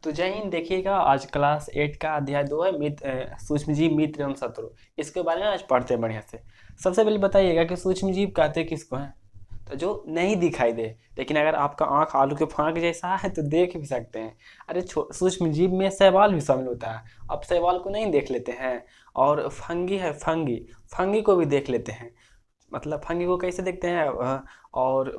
तो जय हिंद। देखिएगा, आज क्लास 8 का अध्याय 2 है सूक्ष्मजीव मित्र एवं शत्रु। इसके बारे में आज पढ़ते हैं बढ़िया से। सबसे पहले बताइएगा कि सूक्ष्मजीव कहते किसको हैं। तो जो नहीं दिखाई दे, लेकिन अगर आपका आंख आलू के फांक जैसा है तो देख भी सकते हैं। अरे सूक्ष्मजीव में शैवाल भी शामिल होता है। आप शैवाल को नहीं देख लेते हैं। और फंगी है, फंगी फंगी को भी देख लेते हैं। मतलब फंगी को कैसे देखते हैं? और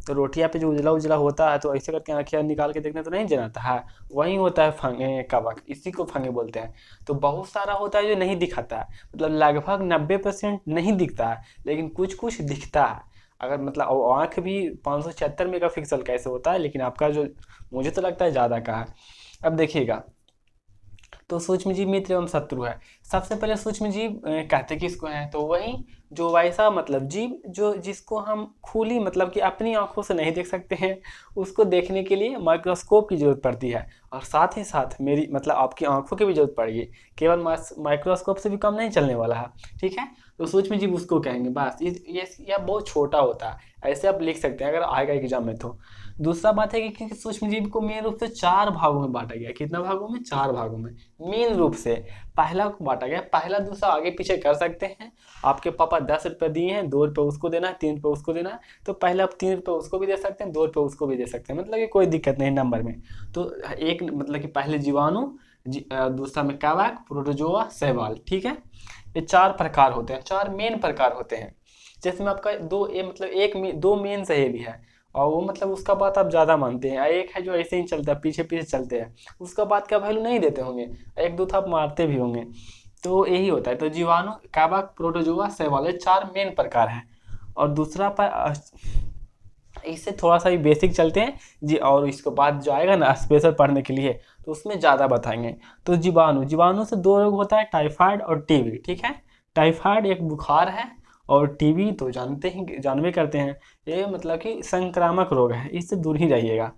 तो रोटियां पे जो उजला उजला होता है तो ऐसे करके आँखें निकाल के देखने तो नहीं जनाता है। वही होता है फंगे कवक, इसी को फंगे बोलते हैं। तो बहुत सारा होता है जो नहीं दिखाता है, मतलब लगभग 90% नहीं दिखता है, लेकिन कुछ कुछ दिखता है। अगर मतलब आँख भी 576 मेगापिक्सल कैसे होता है, लेकिन आपका जो, मुझे तो लगता है ज़्यादा का है। अब देखिएगा, तो सूक्ष्मजीव मित्र एवं शत्रु है। सबसे पहले सूक्ष्मजीव कहते किसको हैं? तो वही जो वैसा मतलब जीव जो जिसको हम खुली मतलब कि अपनी आंखों से नहीं देख सकते हैं, उसको देखने के लिए माइक्रोस्कोप की जरूरत पड़ती है। और साथ ही साथ मेरी मतलब आपकी आंखों की भी जरूरत पड़ेगी। केवल माइक्रोस्कोप से भी काम नहीं चलने वाला है। ठीक है, तो सूक्ष्मजीव उसको कहेंगे। बस ये यह बहुत छोटा होता है, ऐसे आप लिख सकते हैं अगर आएगा एग्जाम में तो। दूसरा बात है कि सूक्ष्मजीव को मेन रूप से 4 भागों में बांटा गया। कितना भागों में? 4 भागों में मेन रूप से। पहला को बांटा गया, पहला दूसरा आगे पीछे कर सकते हैं। आपके पापा 10 रुपये दिए हैं, 2 रुपये उसको देना है, 3 रुपये उसको देना है, तो पहले आप 3 रुपये उसको भी दे सकते हैं, 2 रुपये उसको भी दे सकते हैं, मतलब कि कोई दिक्कत नहीं नंबर में। तो एक मतलब कि पहले जीवाणु, दूसरा में कवक, प्रोटोजोआ, शैवाल। ठीक है, ये 4 प्रकार होते हैं, 4 मेन प्रकार होते हैं। जिसमें आपका दो ए मतलब दो मेन सहेली है, और वो मतलब उसका बात आप ज़्यादा मानते हैं। एक है जो ऐसे ही चलता है, पीछे पीछे चलते हैं, उसका बात का वैल्यू नहीं देते होंगे, एक दो आप मारते भी होंगे। तो यही होता है। तो जीवाणु, कवक, प्रोटोजोआ, शैवाल, ये 4 मेन प्रकार हैं। और दूसरा पर इससे थोड़ा सा भी बेसिक चलते हैं जी, और इसके बाद जो आएगा ना स्पेशल पढ़ने के लिए, तो उसमें ज़्यादा बताएंगे। तो जीवाणु, जीवाणु से 2 रोग होता है, टाइफाइड और टीबी। ठीक है, टाइफाइड एक बुखार है, और टीबी तो जानते ही जानवे करते हैं, ये मतलब कि संक्रामक रोग है, इससे दूर ही रहिएगा।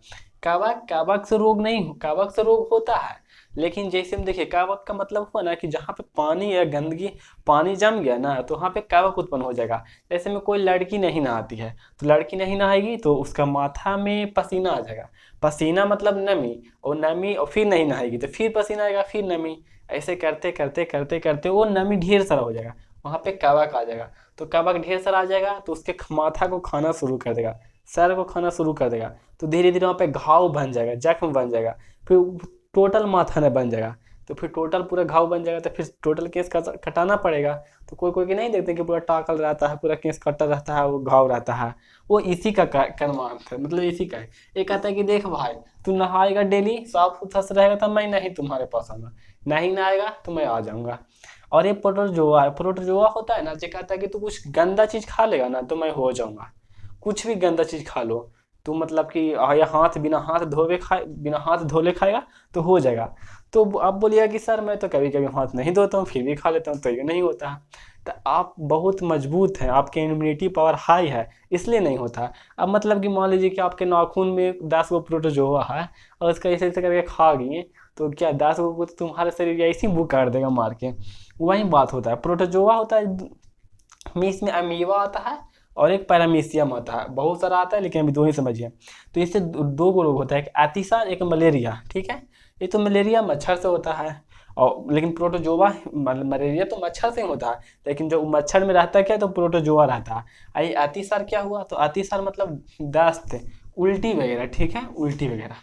कवक, कवक से रोग नहीं, कवक से रोग होता है, लेकिन जैसे हम देखिए कवक का मतलब हुआ ना कि जहाँ पे पानी या गंदगी, पानी जम गया ना तो वहाँ पे कवक उत्पन्न हो जाएगा। जैसे में कोई लड़की नहीं नहाती है, तो लड़की नहीं नहाएगी तो उसका माथा में पसीना आ जाएगा। पसीना मतलब नमी, और नमी और फिर नहीं नहाएगी तो फिर पसीना आएगा, फिर नमी। ऐसे करते करते करते करते वो नमी ढेर सारा हो जाएगा, वहाँ पे कवक आ जाएगा। तो कवक ढेर सारा आ जाएगा तो उसके माथा को खाना शुरू कर देगा, सर को खाना शुरू कर देगा। तो धीरे धीरे वहाँ पे घाव बन जाएगा, जख्म बन जाएगा, फिर टोटल माथा न बन जाएगा। तो फिर टोटल पूरा घाव बन जाएगा, तो फिर टोटल केस कटाना पड़ेगा। तो कोई कोई के नहीं देखते कि पूरा टाकल रहता है, पूरा केस कटा रहता है, वो घाव रहता है, वो इसी का कर्मांत है, मतलब इसी का है। ये कहता है कि देख भाई, तू नहाएगा डेली, साफ सुथरा से रहेगा तब मैं नहीं तुम्हारे पास आऊंगा, नहीं नहाएगा तो मैं आ जाऊंगा। और ये प्रोटोजोआ है, प्रोटोजोआ होता है ना, जो कहता है कि तू कुछ गंदा चीज खा लेगा ना तो मैं हो जाऊंगा। कुछ भी गंदा चीज खा लो, तू मतलब कि या हाथ बिना हाथ धोवे खाए, बिना हाथ धोले खाएगा तो हो जाएगा। तो आप बोलिएगा कि सर मैं तो कभी कभी हाथ नहीं धोता हूँ फिर भी खा लेता हूँ, तो ये नहीं होता है। तो आप बहुत मजबूत हैं, आपकी इम्यूनिटी पावर हाई है, इसलिए नहीं होता। अब मतलब कि मान लीजिए कि आपके नाखून में 10 गो प्रोटोजोआ है, और उसका ऐसे ऐसे करके खा गए, तो क्या 10 गो को तो तुम्हारे शरीर ऐसे ही बुक कर देगा मार के। वही बात होता है, प्रोटोजोआ होता है, मीस में अमीवा आता है, और एक पैरामीशियम आता है, बहुत सारा आता है लेकिन अभी 2 ही समझिए। तो इससे 2 गो रोग होता है, एक अतिसार, एक मलेरिया। ठीक है, ये तो मलेरिया मच्छर से होता है, और लेकिन प्रोटोजोआ मलेरिया तो मच्छर से ही होता है, लेकिन जो मच्छर में रहता है क्या, तो प्रोटोजोआ रहता है। आई अतिसार क्या हुआ? तो अतिसार मतलब दस्त, उल्टी वगैरह। ठीक है, उल्टी वगैरह,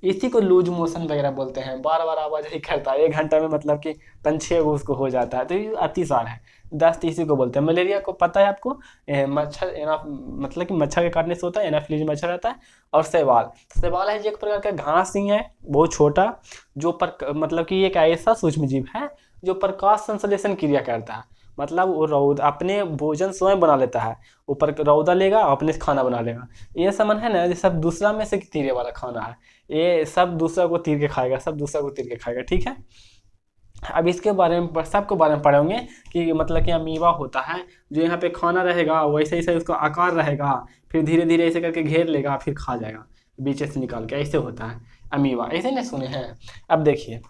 इसी को लूज मोशन वगैरह बोलते हैं। बार बार आवाज ही करता है, 1 घंटा में मतलब कि 5-6 गो उसको हो जाता है, तो ये अतिसार है। दस्त इसी को बोलते हैं। मलेरिया को पता है आपको, मच्छर मतलब कि मच्छर के काटने से होता है, एनाफिलीज मच्छर रहता है। और शैवाल, शैवाल है जो एक प्रकार का घास ही है, बहुत छोटा, जो मतलब कि एक ऐसा सूक्ष्मजीव है जो प्रकाश संश्लेषण क्रिया करता है। मतलब वो रौद अपने भोजन स्वयं बना लेता है, ऊपर रौदा लेगा अपने से खाना बना लेगा। ये समझ है ना, ये सब दूसरा में से तीरे वाला खाना है, ये सब दूसरा को तीर के खाएगा, सब दूसरा को तीर के खाएगा। ठीक है, अब इसके बारे में सबके बारे में पढ़े होंगे कि मतलब कि अमीबा होता है, जो यहाँ पे खाना रहेगा वैसे ही उसका आकार रहेगा, फिर धीरे धीरे ऐसे करके घेर लेगा, फिर खा जाएगा बीच से निकाल के, ऐसे होता है अमीबा। ऐसे नहीं सुने हैं? अब देखिए,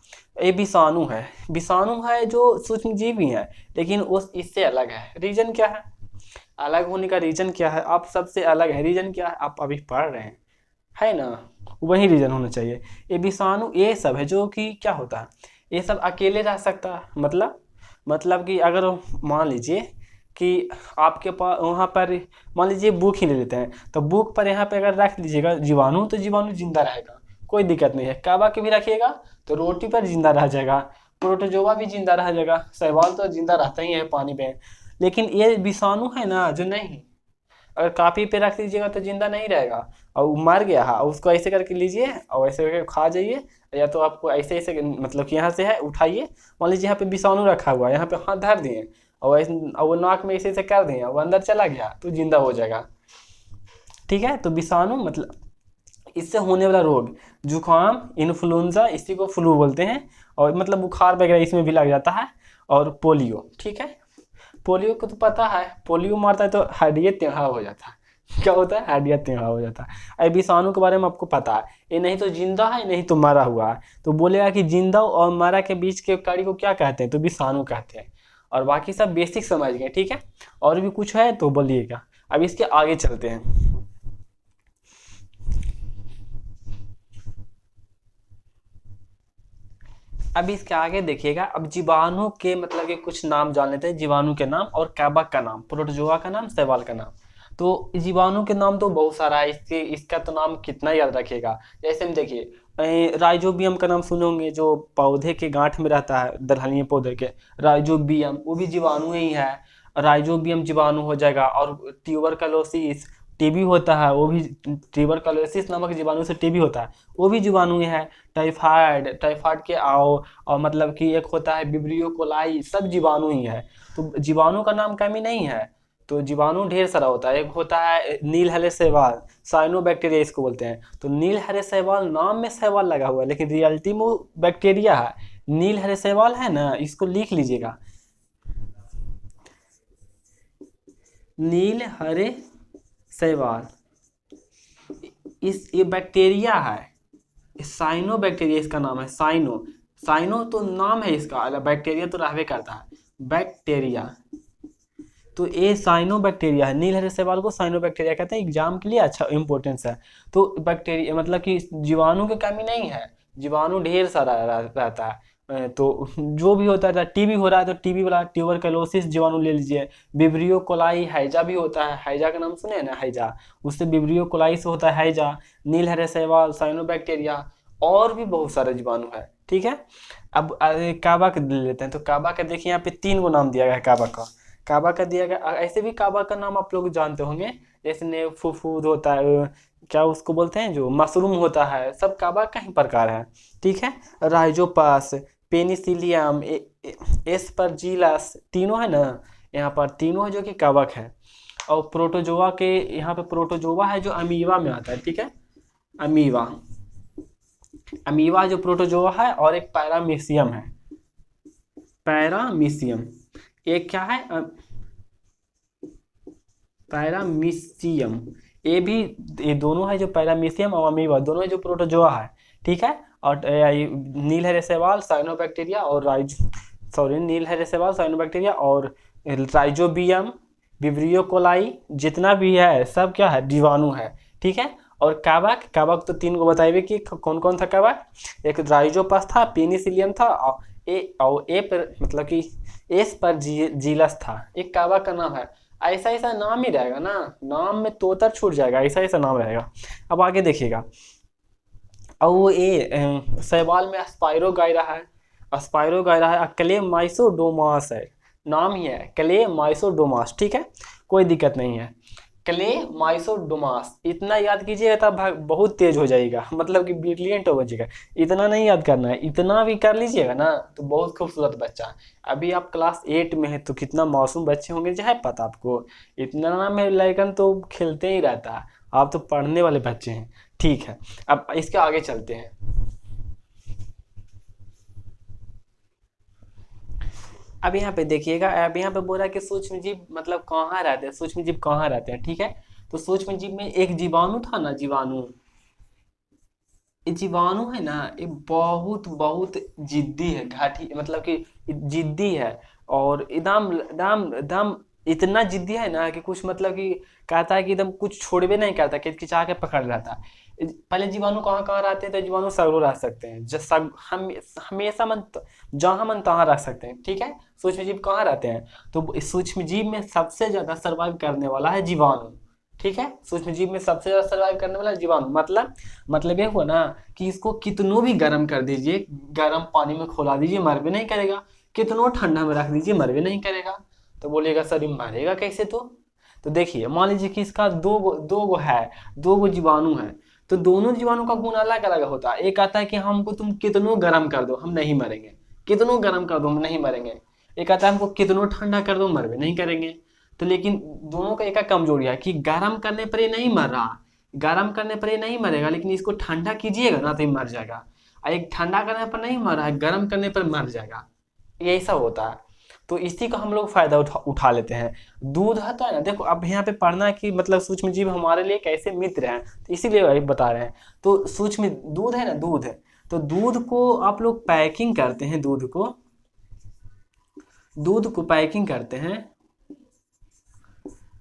ये विषाणु है, विषाणु है जो सूक्ष्म जीव ही है, लेकिन उस इससे अलग है। रीजन क्या है? अलग होने का रीजन क्या है? आप सबसे अलग है, रीजन क्या है? आप अभी पढ़ रहे हैं, है ना, वही रीजन होना चाहिए। ये विषाणु ये सब है जो कि क्या होता है, ये सब अकेले रह सकता है, मतलब कि अगर मान लीजिए कि आपके पास वहाँ पर, मान लीजिए बुक ही ले लेते हैं, तो बुक पर यहाँ पे अगर रख दीजिएगा जीवाणु, तो जीवाणु जिंदा रहेगा, कोई दिक्कत नहीं है। काबा के भी रखिएगा तो रोटी पर जिंदा रह जाएगा, प्रोटोजोआ भी जिंदा रह जाएगा, शैवाल तो जिंदा रहता ही है पानी में। लेकिन ये विषाणु है ना जो नहीं, अगर कापी पे रख दीजिएगा तो जिंदा नहीं रहेगा, और वो मर गया है, और उसको ऐसे करके लीजिए और ऐसे करके खा जाइए, या तो आपको ऐसे ऐसे मतलब कि यहाँ से है उठाइए, मान लीजिए यहाँ पे विषाणु रखा हुआ है, यहाँ पे हाथ धर दिए और ऐसे, और वो नाक में ऐसे ऐसे कर दिए, वो अंदर चला गया तो जिंदा हो जाएगा। ठीक है, तो विषाणु मतलब इससे होने वाला रोग, जुकाम, इन्फ्लुएंजा, इसी को फ्लू बोलते हैं, और मतलब बुखार वगैरह इसमें भी लग जाता है, और पोलियो। ठीक है, पोलियो को तो पता है, पोलियो मारता है तो हड्डियाँ टेढ़ा हो जाता है। क्या होता है, हड्डियाँ टेढ़ा हो जाता है। अब विषाणु के बारे में आपको पता है, ये नहीं तो जिंदा है नहीं तो मरा हुआ है, तो बोलेगा कि जिंदा और मरा के बीच के कड़ी को क्या कहते हैं, तो विषाणु कहते हैं। और बाकी सब बेसिक समझ गए, ठीक है। और भी कुछ है तो बोलिएगा, अब इसके आगे चलते हैं। अब इसके आगे देखिएगा, अब जीवाणु के मतलब के कुछ नाम जान लेते हैं, जीवाणु के नाम और कैबक का नाम, प्रोटोजोआ का नाम, शैवाल का नाम। तो जीवाणु के नाम तो बहुत सारा है, इसके इसका तो नाम कितना याद रखिएगा। जैसे हम देखिए, राइजोबियम का नाम सुने होंगे, जो पौधे के गांठ में रहता है, दलहनी पौधे के, राइजोबियम, वो भी जीवाणु ही है। राइजोबियम जीवाणु हो जाएगा। और ट्यूबरकलोसिस, टीबी होता है वो भी, ट्यूबरकलोसिस नामक जीवाणु से टीबी होता है, वो भी जीवाणु ही है। टाइफाइड, टाइफाइड के आओ, और मतलब कि एक होता है विब्रियो कोलाई, सब जीवाणु ही है। तो जीवाणु का नाम कमी नहीं है, तो जीवाणु ढेर सारा होता है। एक होता है नील हरे शैवाल, साइनोबैक्टीरिया इसको बोलते हैं। तो नील हरे शैवाल, नाम में शैवाल लगा हुआ है लेकिन रियलिटी में वो बैक्टीरिया है। नील हरे शैवाल है ना, इसको लिख लीजिएगा, नील हरे शैवाल, इस ये बैक्टीरिया है, साइनो बैक्टीरिया इसका नाम है, साइनो। साइनो तो नाम है इसका, बैक्टीरिया तो रहबे करता है, बैक्टीरिया। तो ये साइनो बैक्टीरिया है, नील हरे शैवाल को साइनो बैक्टीरिया कहते हैं। एग्जाम के लिए अच्छा इंपॉर्टेंस है। तो बैक्टीरिया मतलब कि जीवाणु की कमी नहीं है, जीवाणु ढेर सारा रहता है। तो जो भी होता है, टीबी हो रहा है तो टीबी वाला ट्यूबरकुलोसिस जीवाणु ले लीजिए। विब्रियो कोलाई, हैजा भी होता है, हैजा का नाम सुने हैं ना, हैजा, उससे विब्रियो कोलाई से होता है हैजा। नील हरे शैवाल, साइनो बैक्टीरिया, और भी बहुत सारे जीवाणु है। ठीक है, अब काबा का ले लेते हैं। तो काबा का देखिए यहाँ पे 3 गो नाम दिया गया है काबा का। काबा का दिया गया, ऐसे भी काबा का नाम आप लोग जानते होंगे, जैसे ने फुफूद होता है, क्या उसको बोलते हैं, जो मशरूम होता है, सब काबा का ही प्रकार है। ठीक है, राइजोपास, पेनिसिलियम, एस्परजिलस, तीनों है ना, यहाँ पर तीनों है जो कि कवक है। और प्रोटोजोआ के, यहाँ पे प्रोटोजोआ है जो अमीबा में आता है। ठीक है, अमीबा, अमीबा जो प्रोटोजोआ है, और एक पैरामीशियम है, पैरामीशियम। एक क्या है, पैरामीशियम। ये दोनों है जो पैरामीशियम और अमीबा, दोनों है जो प्रोटोजोआ है। ठीक है, और नील हरे शैवाल, साइनोबैक्टीरिया और नील हरे शैवाल, साइनोबैक्टीरिया और राइजोबियम, विब्रियो कोलाई, जितना भी है सब क्या है, जीवाणु है। ठीक है, और काबक, काबक तो 3 गो बताइए कि कौन कौन था काबक। एक राइजोपस था, पेनिसिलियम था, और ए पर मतलब कि एस पर जीलस था। एक काबक का नाम है। ऐसा ऐसा नाम ही रहेगा ना, नाम में तोतर छूट जाएगा, ऐसा ऐसा नाम रहेगा। अब आगे देखिएगा, और वो शैवाल में स्पाइरोगाइरा है, स्पाइरोगाइरा है, क्लेमाइसोडोमास है, नाम ही है क्लेमाइसोडोमास। ठीक है, कोई दिक्कत नहीं है, क्लेमाइसोडोमास इतना याद कीजिएगा तब बहुत तेज हो जाएगा, मतलब कि ब्रिलियंट हो जाएगा। इतना नहीं याद करना है, इतना भी कर लीजिएगा ना तो बहुत खूबसूरत बच्चा है। अभी आप क्लास 8 में है तो कितना मासूम बच्चे होंगे जो है पता आपको, इतना में लाइकन तो खेलते ही रहता है, आप तो पढ़ने वाले बच्चे हैं। ठीक है, अब इसके आगे चलते हैं। अब यहाँ पे देखिएगा, अब यहाँ पे बोल रहा है कि सूक्ष्म जीव मतलब कहाँ रहते हैं, सूक्ष्म जीव कहाँ रहते हैं। ठीक है, तो सूक्ष्म जीव में एक जीवाणु था ना, जीवाणु, ये जीवाणु है ना, ये बहुत बहुत जिद्दी है, घाटी मतलब कि जिद्दी है, और एकदम एकदम एकदम इतना जिद्दी है ना कि कुछ मतलब कि कहता है कि एकदम कुछ छोड़बे नहीं करता, किचकिचा के पकड़ रहता है। पहले जीवाणु कहाँ कहाँ रहते हैं, तो जीवाणु सगरों रह सकते हैं, हम हमेशा मन जहाँ मन तहाँ रह सकते हैं, ठीक है। सूक्ष्म जीव कहाँ रहते हैं, तो इस सूक्ष्म जीव में सबसे ज्यादा सर्वाइव करने वाला है जीवाणु, ठीक है। सूक्ष्म जीव में सबसे ज्यादा सर्वाइव करने वाला जीवाणु, मतलब ये हुआ ना कि इसको कितनों भी गर्म कर दीजिए, गर्म पानी में खौला दीजिए, मर भी नहीं करेगा। कितनों ठंडा में रख दीजिए, मर भी नहीं करेगा। तो बोलिएगा सर ये मरेगा कैसे? तो देखिए, मान लीजिए कि इसका दो गो जीवाणु है, तो दोनों जीवाणु का गुण अलग अलग होता है। एक आता है कि हमको तुम कितनों गर्म कर दो हम नहीं मरेंगे, कितनों गर्म कर दो हम नहीं मरेंगे। एक आता है हमको कितनों ठंडा कर दो मर भी नहीं करेंगे। तो लेकिन दोनों का एक कमजोरी है कि गर्म करने पर ये नहीं मर रहा, गर्म करने पर ये नहीं मरेगा, लेकिन इसको ठंडा कीजिएगा ना तो ये मर जाएगा। और एक ठंडा करने पर नहीं मर रहा है, गर्म करने पर मर जाएगा, यही सब होता है। तो इसी का हम लोग फायदा उठा लेते हैं। दूध होता है ना, देखो अब यहाँ पे पढ़ना है कि मतलब सूक्ष्म जीव हमारे लिए कैसे मित्र हैं, तो इसीलिए वही बता रहे हैं। तो सूक्ष्म दूध है ना, दूध है, तो दूध को आप लोग पैकिंग करते हैं, दूध को पैकिंग करते हैं,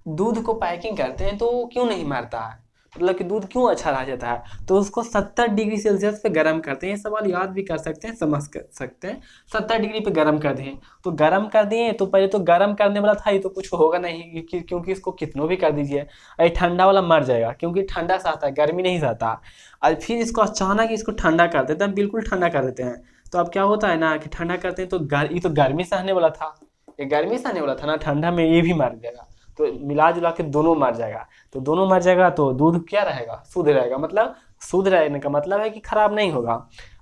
दूध को पैकिंग करते हैं तो क्यों नहीं मरता है, मतलब कि दूध क्यों अच्छा रह जाता है? तो उसको 70 डिग्री सेल्सियस पे गर्म करते हैं। ये सवाल याद भी कर सकते हैं, समझ कर सकते हैं। 70 डिग्री पे गर्म कर दिए, तो गर्म कर दिए तो पहले तो गर्म करने वाला था, ये तो कुछ होगा नहीं क्योंकि इसको कितनों भी कर दीजिए, अरे ठंडा वाला मर जाएगा क्योंकि ठंडा सहता है, गर्मी नहीं सहता। और फिर इसको अचानक इसको ठंडा कर देते हैं, बिल्कुल ठंडा कर देते हैं। तो अब क्या होता है ना कि ठंडा करते हैं तो ये तो गर्मी सहने वाला था, ये गर्मी सहने वाला था ना, ठंडा में ये भी मर जाएगा। तो मिला जुला के दोनों मर जाएगा। तो दोनों मर जाएगा तो दूध क्या रहेगा, शुद्ध रहेगा। मतलब शुद्ध रहने का मतलब है कि खराब नहीं होगा।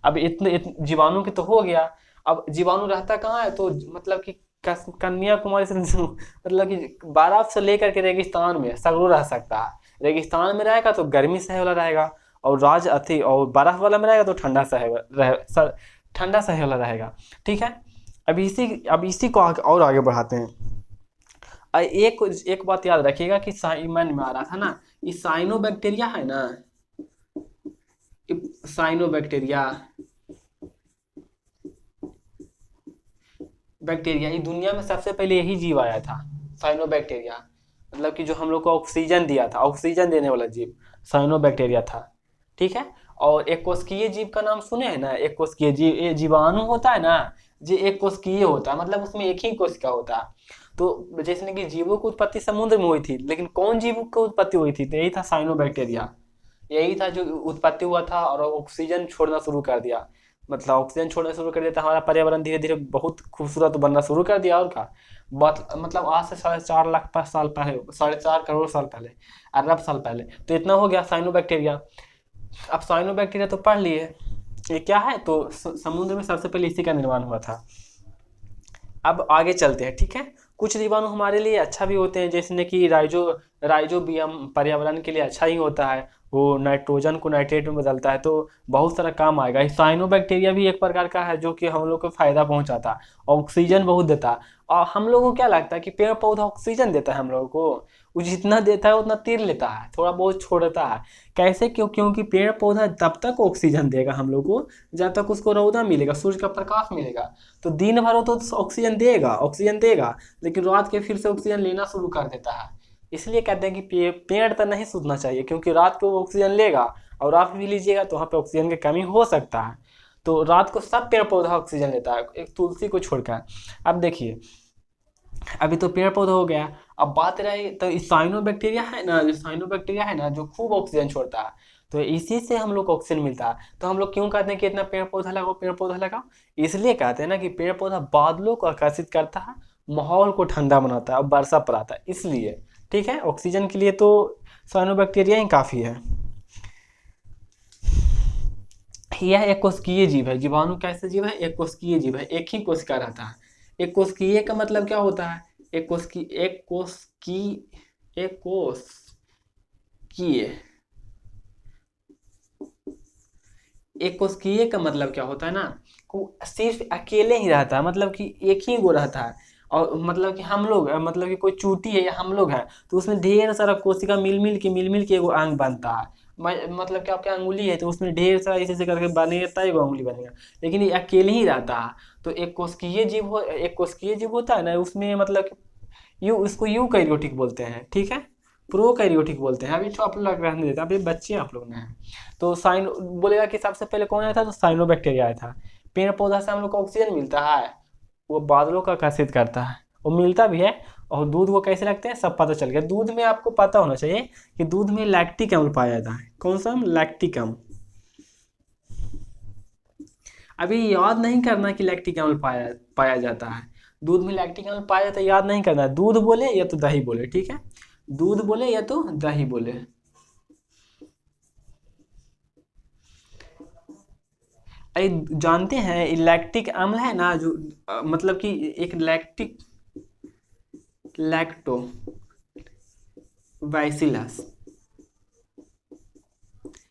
अब इतने जीवाणु की तो हो गया। अब जीवाणु रहता कहाँ है, तो मतलब कि कन्याकुमारी से मतलब कि बर्फ से लेकर के रेगिस्तान में सगरों रह सकता है। रेगिस्तान में रहेगा तो गर्मी सहे वाला रहेगा, और और बर्फ वाला में रहेगा तो ठंडा सहे वाला रहेगा, ठीक है। अब इसी को और आगे बढ़ाते हैं। एक बात याद रखिएगा कि मन में आ रहा था ना, ये साइनोबैक्टीरिया है ना, साइनोबैक्टीरिया ये दुनिया में सबसे पहले यही जीव आया था, साइनोबैक्टीरिया। मतलब कि जो हम लोग को ऑक्सीजन दिया था, ऑक्सीजन देने वाला जीव साइनोबैक्टीरिया था, ठीक है। और एक कोशिकीय जीव का नाम सुने हैं ना, एक कोशिकीय जीव, ये जीवाणु होता है ना, जो एक कोशिकीय होता है, मतलब उसमें एक ही कोशिका होता है। तो जैसे कि जीवों की उत्पत्ति समुद्र में हुई थी, लेकिन कौन जीव की उत्पत्ति हुई थी, तो यही था साइनोबैक्टीरिया। यही था जो उत्पत्ति हुआ था और ऑक्सीजन छोड़ना शुरू कर दिया। मतलब ऑक्सीजन छोड़ना शुरू कर दिया तो हमारा पर्यावरण धीरे धीरे बहुत खूबसूरत बनना शुरू कर दिया। और क्या मतलब आज से 4.5 लाख साल पहले, 4.5 करोड़ साल पहले, अरब साल पहले, तो इतना हो गया साइनोबैक्टीरिया। अब साइनोबैक्टीरिया तो पढ़ लिए, ये क्या है, तो समुद्र में सबसे पहले इसी का निर्माण हुआ था। अब आगे चलते हैं, ठीक है। कुछ जीवाणु हमारे लिए अच्छा भी होते हैं, जैसे कि राइजोबियम पर्यावरण के लिए अच्छा ही होता है, वो नाइट्रोजन को नाइट्रेट में बदलता है, तो बहुत सारा काम आएगा। साइनोबैक्टीरिया भी एक प्रकार का है जो कि हम लोग को फायदा पहुंचाता है, ऑक्सीजन बहुत देता है। और हम लोगों को क्या लगता है कि पेड़ पौधा ऑक्सीजन देता है हम लोगों को, वो जितना देता है उतना तीर लेता है, थोड़ा बहुत छोड़ता है। कैसे? क्योंकि पेड़ पौधा तब तक ऑक्सीजन देगा हम लोग को जब तक उसको रौदा मिलेगा, सूर्य का प्रकाश मिलेगा। तो दिन भर वो तो ऑक्सीजन देगा, लेकिन रात के फिर से ऑक्सीजन लेना शुरू कर देता है। इसलिए कहते हैं कि पेड़ तो नहीं सूखना चाहिए, क्योंकि रात को वो ऑक्सीजन लेगा और आप भी लीजिएगा तो वहाँ पे ऑक्सीजन की कमी हो सकता है। तो रात को सब पेड़ पौधा ऑक्सीजन लेता है, एक तुलसी को छोड़कर। अब देखिए, अभी तो पेड़ पौधा हो गया, अब बात रही तो साइनोबैक्टीरिया है ना, जो खूब ऑक्सीजन छोड़ता है, तो इसी से हम लोग को ऑक्सीजन मिलता है। तो हम लोग क्यों कहते हैं कि इतना पेड़ पौधा लगाओ, पेड़ पौधा लगाओ? इसलिए कहते हैं ना कि पेड़ पौधा बादलों को आकर्षित करता है, माहौल को ठंडा बनाता है और वर्षा कराता है, इसलिए, ठीक है। ऑक्सीजन के लिए तो साइनोबैक्टीरिया ही काफ़ी है। यह एक कोशिकीय जीव है। जीवाणु कैसे जीव है? एक कोशिकीय जीव है, एक ही कोशिका रहता है। एक कोशिकीय का मतलब क्या होता है? एक कोशिकीय एक कोशिकीय का मतलब क्या होता है ना, को सिर्फ अकेले ही रहता है, मतलब कि एक ही गो रहता है। और मतलब कि हम लोग, मतलब कि कोई चूटी है या हम लोग हैं, तो उसमें ढेर सारा कोशिका मिल मिल के एगो अंग बनता है। मतलब कि आपकी अंगुली है तो उसमें ढेर सारा ऐसे ऐसे करके बनेगा, एगो अंगुली बनेगा, लेकिन ये अकेले ही रहता है। तो एक कोशिकीय जीव होता है ना, उसमें मतलब कि उसको यूकैरियोटिक बोलते हैं, ठीक है। प्रोकैरियोटिक बोलते हैं। अभी तो आप लोग रहने देते हैं, अभी बच्चे आप लोग हैं। तो साइन बोलेगा कि सबसे पहले कौन आया था, तो साइनोबैक्टीरिया आया था। पेड़ पौधा से हम लोग को ऑक्सीजन मिलता है, वो बादलों का आकर्षित करता है, वो मिलता भी है। और दूध को कैसे रखते हैं सब पता चल गया। दूध में आपको पता होना चाहिए कि दूध में लैक्टिक अम्ल पाया जाता है। कौन सा अम्ल, लैक्टिक अम्ल। अभी याद नहीं करना कि लैक्टिक अम्ल पाया पाया जाता है, दूध में लैक्टिक अम्ल पाया जाता है, याद नहीं करना है। दूध बोले या तो दही बोले, ठीक है, दूध बोले या तो दही बोले। अरे जानते हैं लैक्टिक अम्ल है ना जो मतलब कि एक लैक्टिक, लैक्टो बैसिलस,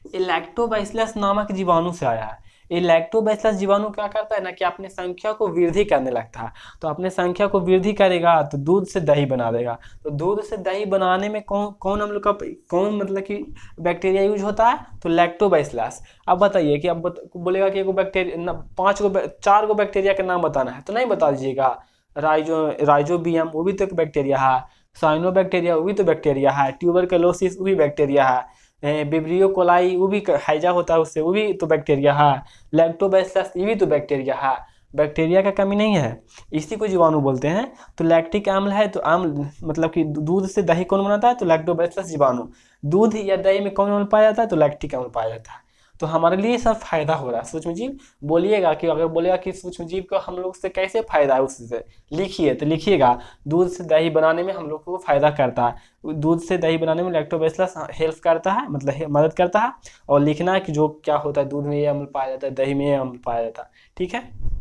ये लैक्टोबैसिलस नामक जीवाणु से आया है। ये लैक्टोबैसिलस जीवाणु क्या करता है ना कि अपने संख्या को वृद्धि करने लगता है। तो अपने संख्या को वृद्धि करेगा तो दूध से दही बना देगा। तो दूध से दही बनाने में कौन कौन हम लोग का कौन मतलब कि बैक्टीरिया यूज होता है, तो लैक्टोबैसिलस। अब बताइए कि अब बोलेगा कि एगो बैक्टीरिया, चार गो बैक्टीरिया के नाम बताना है तो नहीं बता दीजिएगा। राइजोबियम वो भी तो एक बैक्टीरिया है, साइनोबैक्टीरिया वो भी तो बैक्टीरिया है, ट्यूबरकुलोसिस वो भी बैक्टीरिया है, विब्रियो कोलाई वो भी हैजा होता है उससे, वो भी तो बैक्टीरिया है, लैक्टोबैसिलस ये भी तो बैक्टीरिया है। बैक्टीरिया का कमी नहीं है, इसी को जीवाणु बोलते हैं। तो लैक्टिक अम्ल है तो अम्ल मतलब कि दूध से दही कौन बनाता है, तो लैक्टोबैसिलस जीवाणु। दूध या दही में कौन अम्ल पाया जाता है, तो लैक्टिक अम्ल पाया जाता है। तो हमारे लिए सब फायदा हो रहा है सूक्ष्म जीव। बोलिएगा कि अगर बोलेगा कि सूक्ष्म जीव को हम लोग से कैसे फायदा है उससे, लिखिए तो लिखिएगा दूध से दही बनाने में हम लोग को फायदा करता है, दूध से दही बनाने में लैक्टोबैसिलस हेल्प करता है, मतलब मदद करता है। और लिखना है कि जो क्या होता है, दूध में ये अम्ल पाया जाता है, दही में ये अम्ल पाया जाता है, ठीक है।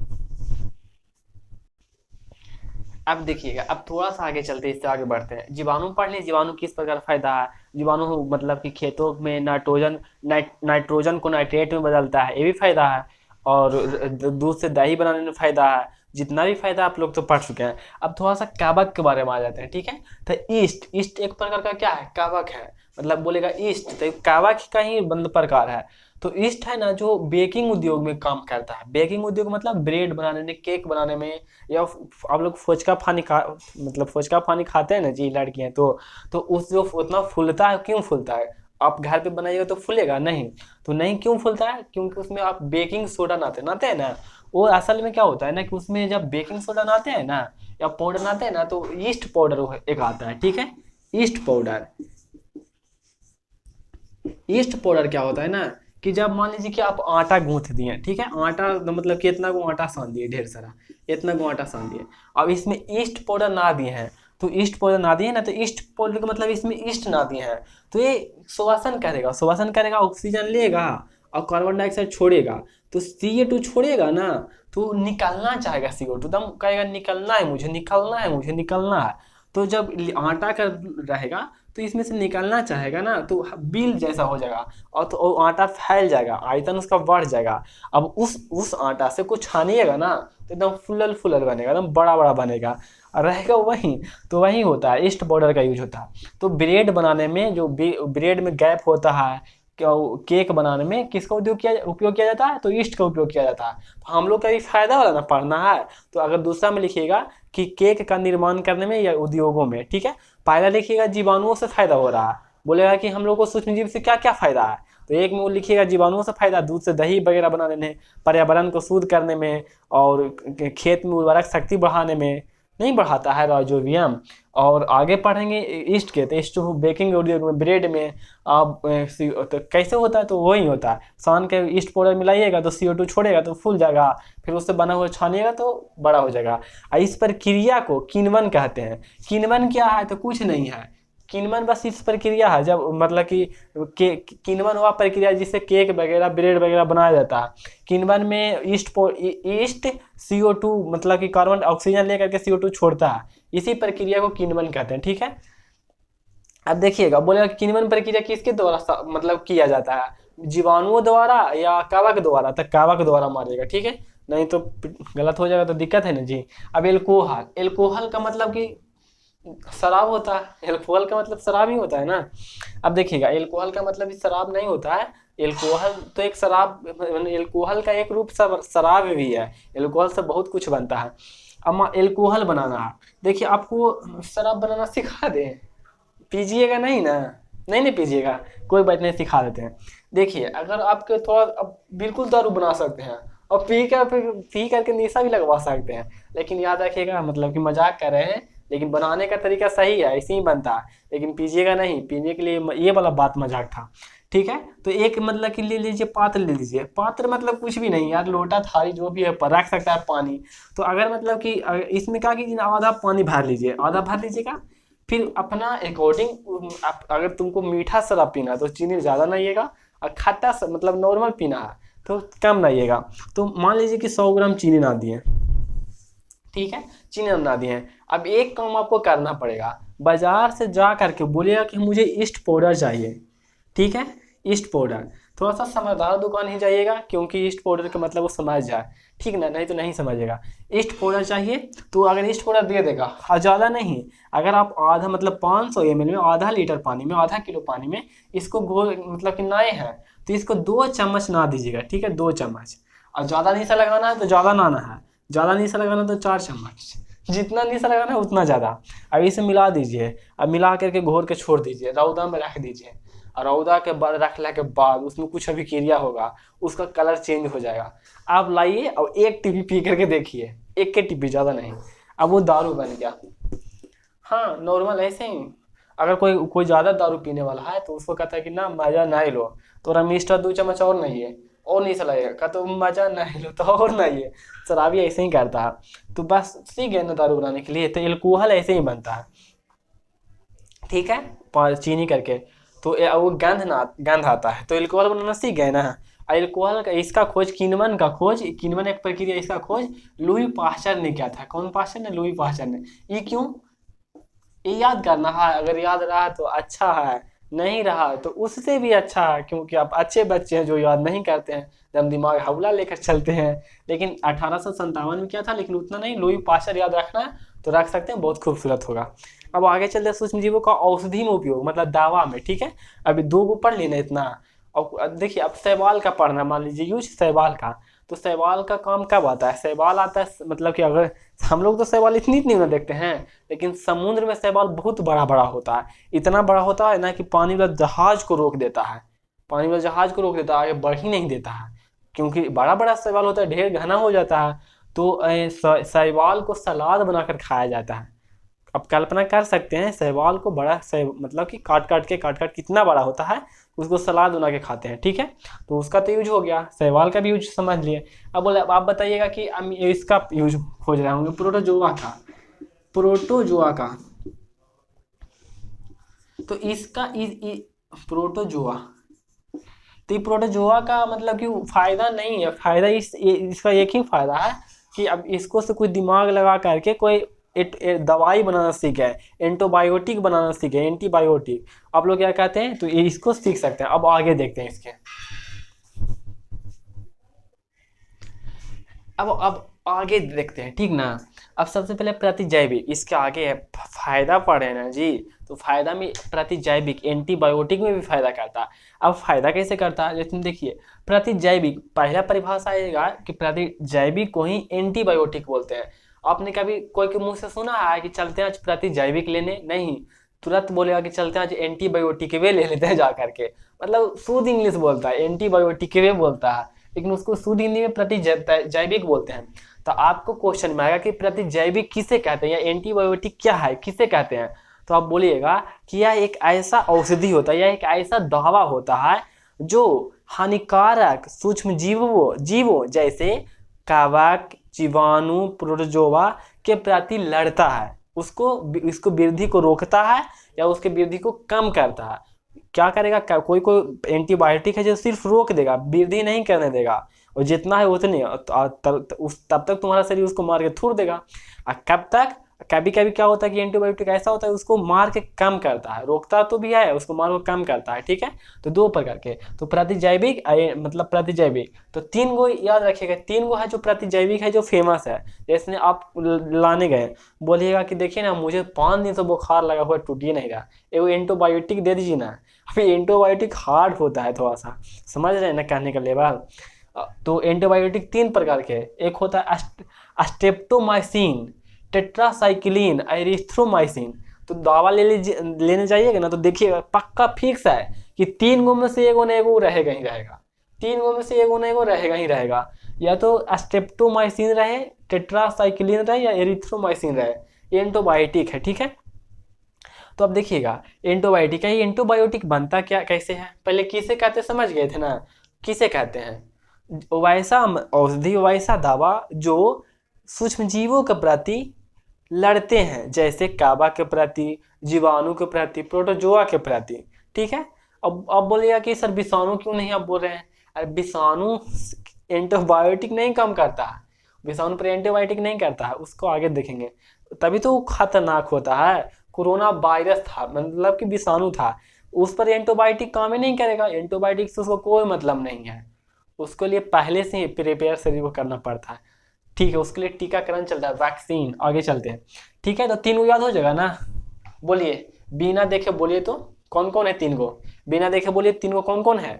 अब देखिएगा, अब थोड़ा सा आगे चलते हैं, इससे आगे बढ़ते हैं। जीवाणु पढ़ लिए, जीवाणु किस प्रकार फायदा है। जीवाणु मतलब कि खेतों में नाइट्रोजन को नाइट्रेट में बदलता है, ये भी फायदा है। और दूध से दही बनाने में फायदा है। जितना भी फायदा आप लोग तो पढ़ चुके हैं। अब थोड़ा सा कवक के बारे में आ जाते हैं, ठीक है। तो ईस्ट, ईस्ट एक प्रकार का क्या है, कवक है। मतलब बोलेगा ईस्ट तो कवक का ही बंद प्रकार है। तो ईस्ट है ना जो बेकिंग उद्योग में काम करता है। बेकिंग उद्योग मतलब ब्रेड बनाने में, केक बनाने में, या आप लोग फोचका पानी खा, मतलब फोचका पानी खाते हैं ना जी लड़कियां, तो उस जो उतना फूलता है, क्यों फूलता है। आप घर पे बनाइएगा तो फूलेगा नहीं। तो नहीं क्यों फूलता है, क्योंकि उसमें आप बेकिंग सोडा नाते नाते हैं ना। वो असल में क्या होता है ना कि उसमें जब बेकिंग सोडा नाते हैं ना या पाउडर नाते हैं ना, तो ईस्ट पाउडर एक आता है, ठीक है। ईस्ट पाउडर, ईस्ट पाउडर क्या होता है ना कि जब मान लीजिए कि आप आटा गूंथ दिए, ठीक है, आटा मतलब कि इतना को आटा सान दिए, ढेर सारा इतना को आटा सान दिए। अब इसमें ईस्ट पाउडर ना दिए हैं, तो ईस्ट पाउडर ना दिए ना, तो ईस्ट पाउडर का मतलब इसमें ईस्ट ना दिए हैं, तो ये सुवासन करेगा, सुवासन करेगा, ऑक्सीजन लेगा और कार्बन डाइऑक्साइड छोड़ेगा। तो CO2 छोड़ेगा ना, तो निकलना चाहेगा CO2, दम कहेगा निकलना है मुझे, निकलना है मुझे, निकलना है। तो जब आटा का रहेगा तो इसमें से निकलना चाहेगा ना, तो बिल जैसा हो जाएगा। और तो वो आटा फैल जाएगा, आयतन उसका बढ़ जाएगा। अब उस आटा से कुछ छानिएगा ना तो एकदम फुलल फुलल बनेगा, एकदम बड़ा बड़ा बनेगा और रहेगा वही। तो वही होता है, ईस्ट पाउडर का यूज होता है। तो ब्रेड बनाने में जो ब्रेड में गैप होता है, क्या केक बनाने में किसका उपयोग किया जाता है, तो ईस्ट का उपयोग किया जाता है। तो हम लोग का भी फायदा वाला ना पढ़ना है। तो अगर दूसरा में लिखिएगा कि केक का निर्माण करने में या उद्योगों में, ठीक है। पहला लिखिएगा जीवाणुओं से फायदा हो रहा है, बोलेगा कि हम लोग को सूक्ष्मजीव से क्या क्या फायदा है। तो एक में वो लिखिएगा जीवाणुओं से फायदा, दूध से दही वगैरह बनाने में, पर्यावरण को शुद्ध करने में, और खेत में उर्वरक शक्ति बढ़ाने में नहीं बढ़ाता है राइजोबियम। और आगे पढ़ेंगे ईस्ट के, तो ईस्ट बेकिंग उद्योग में, ब्रेड में आप तो कैसे होता है, तो वही होता है, सान के ईस्ट पाउडर मिलाइएगा तो CO2 छोड़ेगा तो फूल जाएगा, फिर उससे बना हुआ छानिएगा तो बड़ा हो जाएगा। और इस प्रक्रिया को किण्वन कहते हैं। किण्वन क्या है, तो कुछ नहीं है, किण्वन बस इस प्रक्रिया है जब मतलब कि किण्वन हुआ प्रक्रिया जिससे केक वगैरह ब्रेड वगैरह बनाया जाता है। किण्वन में ईस्ट CO2 मतलब कि कार्बन ऑक्सीजन लेकर के CO2 छोड़ता है, इसी प्रक्रिया को किण्वन कहते हैं, ठीक है। अब देखिएगा, बोलेगा कि किण्वन प्रक्रिया किसके द्वारा मतलब किया जाता है, जीवाणुओं द्वारा या कवक द्वारा, तो कवक द्वारा मारिएगा, ठीक है। नहीं तो गलत हो जाएगा तो दिक्कत है ना जी। अब एल्कोहल, एल्कोहल का मतलब कि शराब होता है, एल्कोहल का मतलब शराब ही होता है ना। अब देखिएगा, एल्कोहल का मतलब शराब नहीं होता है। एल्कोहल तो एक शराब, एल्कोहल का एक रूप शराब भी है। एल्कोहल से बहुत कुछ बनता है। अब एल्कोहल बनाना है, देखिए आपको शराब बनाना सिखा दें, पीजिएगा नहीं ना, नहीं नहीं पीजिएगा, कोई बात नहीं, सिखा देते हैं। देखिए अगर आपके थोड़ा अब बिल्कुल दारू बना सकते हैं और पी करके निशा भी लगवा सकते हैं, लेकिन याद रखिएगा मतलब कि मजाक कर रहे हैं, लेकिन बनाने का तरीका सही है, ऐसे ही बनता है, लेकिन पीजिएगा नहीं, पीने के लिए ये वाला बात मजाक था। ठीक है, तो एक मतलब कि ले लीजिए, पात्र ले लीजिए, पात्र मतलब कुछ भी नहीं यार, लोटा थाली जो भी है पर रख सकता है पानी। तो अगर मतलब कि इसमें क्या कीजिए, आधा पानी भर लीजिए, आधा भर लीजिएगा, फिर अपना अकॉर्डिंग, अगर तुमको मीठा शराब पीना है तो चीनी ज़्यादा लाइएगा, और खट्टा मतलब नॉर्मल पीना है तो कम लाइएगा। तो मान लीजिए कि 100 ग्राम चीनी ना दिए, ठीक है, चीनी बना दिए हैं। अब एक काम आपको करना पड़ेगा, बाजार से जा करके बोलिएगा कि मुझे ईस्ट पाउडर चाहिए, ठीक है, ईस्ट पाउडर। थोड़ा सा समझदार दुकान ही जाइएगा, क्योंकि ईस्ट पाउडर का मतलब वो समझ जाए, ठीक ना, नहीं तो नहीं समझेगा। ईस्ट पाउडर चाहिए, तो अगर ईस्ट पाउडर दे देगा, और ज़्यादा नहीं, अगर आप आधा मतलब 500 ml में, आधा लीटर पानी में, आधा किलो पानी में इसको घोल मतलब कि नए हैं, तो इसको 2 चम्मच ना दीजिएगा, ठीक है, 2 चम्मच। और ज़्यादा निशा लगाना है तो ज़्यादा नाना है, ज़्यादा निशा लगाना तो 4 चम्मच, जितना निशा लगाना है उतना ज़्यादा। अब इसे मिला दीजिए, अब मिला करके घोर के छोड़ दीजिए, रौदा में रख दीजिए, और रौदा के बाद रखने के बाद उसमें कुछ अभिक्रिया होगा, उसका कलर चेंज हो जाएगा। आप लाइए और एक टीपी पी करके देखिए, एक के टीपी, ज़्यादा नहीं, अब वो दारू बन गया। हाँ नॉर्मल ऐसे ही, अगर कोई कोई ज़्यादा दारू पीने वाला है तो उसको कहता है कि ना मजा नहीं लो, तो रमिस्टर 2 चम्मच और नहीं है, और नहीं चलाएगा, कहता मजा नहीं लो तो और नहीं है। शराबी ऐसे ही करता है। तो बस सीख गए ना दारू बनाने के लिए, तो एल्कोहल ऐसे ही बनता है, ठीक है, चीनी करके। तो वो गंध आता है, तो एल्कोहल बनाना सीख गए ना। एल्कोहल का इसका खोज, किण्वन एक प्रक्रिया, इसका खोज लुई पाश्चर ने किया था। कौन पाश्चर ने? लुई पाश्चर ने। ये क्यों? ये याद करना है, अगर याद रहा तो अच्छा है, नहीं रहा तो उससे भी अच्छा है, क्योंकि आप अच्छे बच्चे हैं जो याद नहीं करते हैं, जब दिमाग हौला लेकर चलते हैं। लेकिन 1857 में क्या था, लेकिन उतना नहीं, लुई पाश्चर याद रखना है तो रख सकते हैं, बहुत खूबसूरत होगा। अब आगे चलते हैं सूक्ष्म जीवों का औषधि में उपयोग, मतलब दवा में, ठीक है। अभी 2 को पढ़ लेना इतना। और देखिए अब शैवाल का पढ़ना, मान लीजिए यूज शैवाल का। तो शैवाल का काम कब आता है? शैवाल आता है मतलब कि अगर हम लोग तो शैवाल इतनी इतनी में देखते हैं, लेकिन समुद्र में शैवाल बहुत बड़ा बड़ा होता है। इतना बड़ा होता है ना कि पानी वाला जहाज को रोक देता है, पानी वाला जहाज को रोक देता है, आगे बढ़ ही नहीं देता है, क्योंकि बड़ा बड़ा शैवाल होता है, ढेर घना हो जाता है। तो शैवाल को सलाद बनाकर खाया जाता है। अब कल्पना कर सकते हैं शैवाल को, मतलब कि काट काट कितना बड़ा होता है, उसको सलाद बना के खाते हैं, ठीक है। तो उसका तो यूज हो गया, शैवाल का भी यूज समझ लिए। अब बोले, अब आप बताइएगा कि इसका यूज खोज रहे होंगे, प्रोटोजोआ का, प्रोटोजोआ का। तो इसका प्रोटोजोआ, तो ये प्रोटोजोआ का मतलब कि फायदा नहीं है, फायदा इसका एक ही फायदा है कि अब इसको से कोई दिमाग लगा करके कोई दवाई बनाना सीखे, एंटीबायोटिक बनाना सीखे, एंटीबायोटिक आप लोग क्या कहते हैं, तो ये इसको सीख सकते हैं। अब आगे देखते हैं इसके, अब आगे देखते हैं, ठीक ना। अब सबसे पहले प्रतिजैविक, इसके आगे है फायदा पढ़े ना जी। तो फायदा में प्रतिजैविक एंटीबायोटिक में भी फायदा करता है। अब फायदा कैसे करता है, जैसे देखिए, प्रतिजैविक पहला परिभाषा आएगा कि प्रतिजैविक को ही एंटीबायोटिक बोलते हैं। आपने कभी कोई के मुंह से सुना है कि चलते हैं आज प्रतिजैविक लेने? नहीं, तुरंत बोलेगा कि चलते हैं आज एंटीबायोटिक वे ले लेते हैं जा करके, मतलब शुद्ध इंग्लिश बोलता है, एंटीबायोटिक वे बोलता है, लेकिन उसको शुद्ध हिंदी में प्रतिजैविक बोलते हैं। तो आपको क्वेश्चन में आएगा कि प्रतिजैविक किसे कहते हैं, या एंटीबायोटिक क्या है, किसे कहते हैं। तो आप बोलिएगा कि यह एक ऐसा औषधि होता है, यह एक ऐसा दवा होता है जो हानिकारक सूक्ष्म जीवों जैसे कवक, जीवाणु, प्रोटोजोआ के प्रति लड़ता है, इसको वृद्धि को रोकता है या उसके वृद्धि को कम करता है। क्या करेगा, कोई कोई एंटीबायोटिक है जो सिर्फ रोक देगा, वृद्धि नहीं करने देगा, और जितना है उतने, तब तक तुम्हारा शरीर उसको मार के थूर देगा। और कब तक? कभी कभी क्या होता है कि एंटीबायोटिक ऐसा होता है उसको मार के कम करता है, रोकता तो भी है, उसको मार के कम करता है, ठीक है। तो 2 प्रकार के, तो प्रतिजैविक मतलब प्रतिजैविक, तो 3 गो याद रखिएगा, 3 गो है जो प्रतिजैविक है, जो फेमस है। जैसे आप लाने गए, बोलिएगा कि देखिए ना मुझे 5 दिन से बुखार लगा हुआ, टूट ही नहीं रहा, एगो एंटीबायोटिक दे दीजिए ना। अभी एंटीबायोटिक हार्ड होता है थोड़ा सा, समझ रहे हैं ना कहने का लेवल। तो एंटीबायोटिक 3 प्रकार के, एक होता है स्ट्रेप्टोमाइसिन, टेट्रासाइक्लिन, एरिथ्रोमाइसिन। तो दवा लेने जाइएगा ना तो देखिएगा पक्का फिक्स है कि 3 गो में से एगो न एगो रहेगा ही रहेगा, 3 गो में से एगो न एगो रहेगा ही रहेगा। या तो स्ट्रेप्टोमाइसिन रहे, टेट्रासाइक्लिन रहे, या एरिथ्रोमाइसिन रहे, एंटीबायोटिक है। ठीक है, तो अब देखिएगा एंटीबायोटिक है, ये एंटीबायोटिक बनता क्या कैसे है, पहले किसे कहते समझ गए थे ना, किसे कहते हैं, वैसा औषधि वैसा दवा जो सूक्ष्म जीवों के प्रति लड़ते हैं, जैसे काबा के प्रति, जीवाणु के प्रति, प्रोटोजोआ के प्रति। ठीक है, अब बोलिएगा कि सर विषाणु क्यों नहीं आप बोल रहे हैं, अरे विषाणु एंटीबायोटिक नहीं काम करता है, विषाणु पर एंटीबायोटिक नहीं करता है, उसको आगे देखेंगे, तभी तो वो खतरनाक होता है। कोरोना वायरस था, मतलब कि विषाणु था, उस पर एंटीबायोटिक काम ही नहीं करेगा, एंटीबायोटिक से उसको कोई मतलब नहीं है, उसके लिए पहले से ही प्रिपेयर शरीर को करना पड़ता है। ठीक है, उसके लिए टीकाकरण चलता है, वैक्सीन। आगे चलते हैं। ठीक है, तो 3 गो याद हो जाएगा ना, बोलिए बिना देखे बोलिए तो कौन कौन है 3 गो, बिना देखे बोलिए 3 गो कौन कौन है,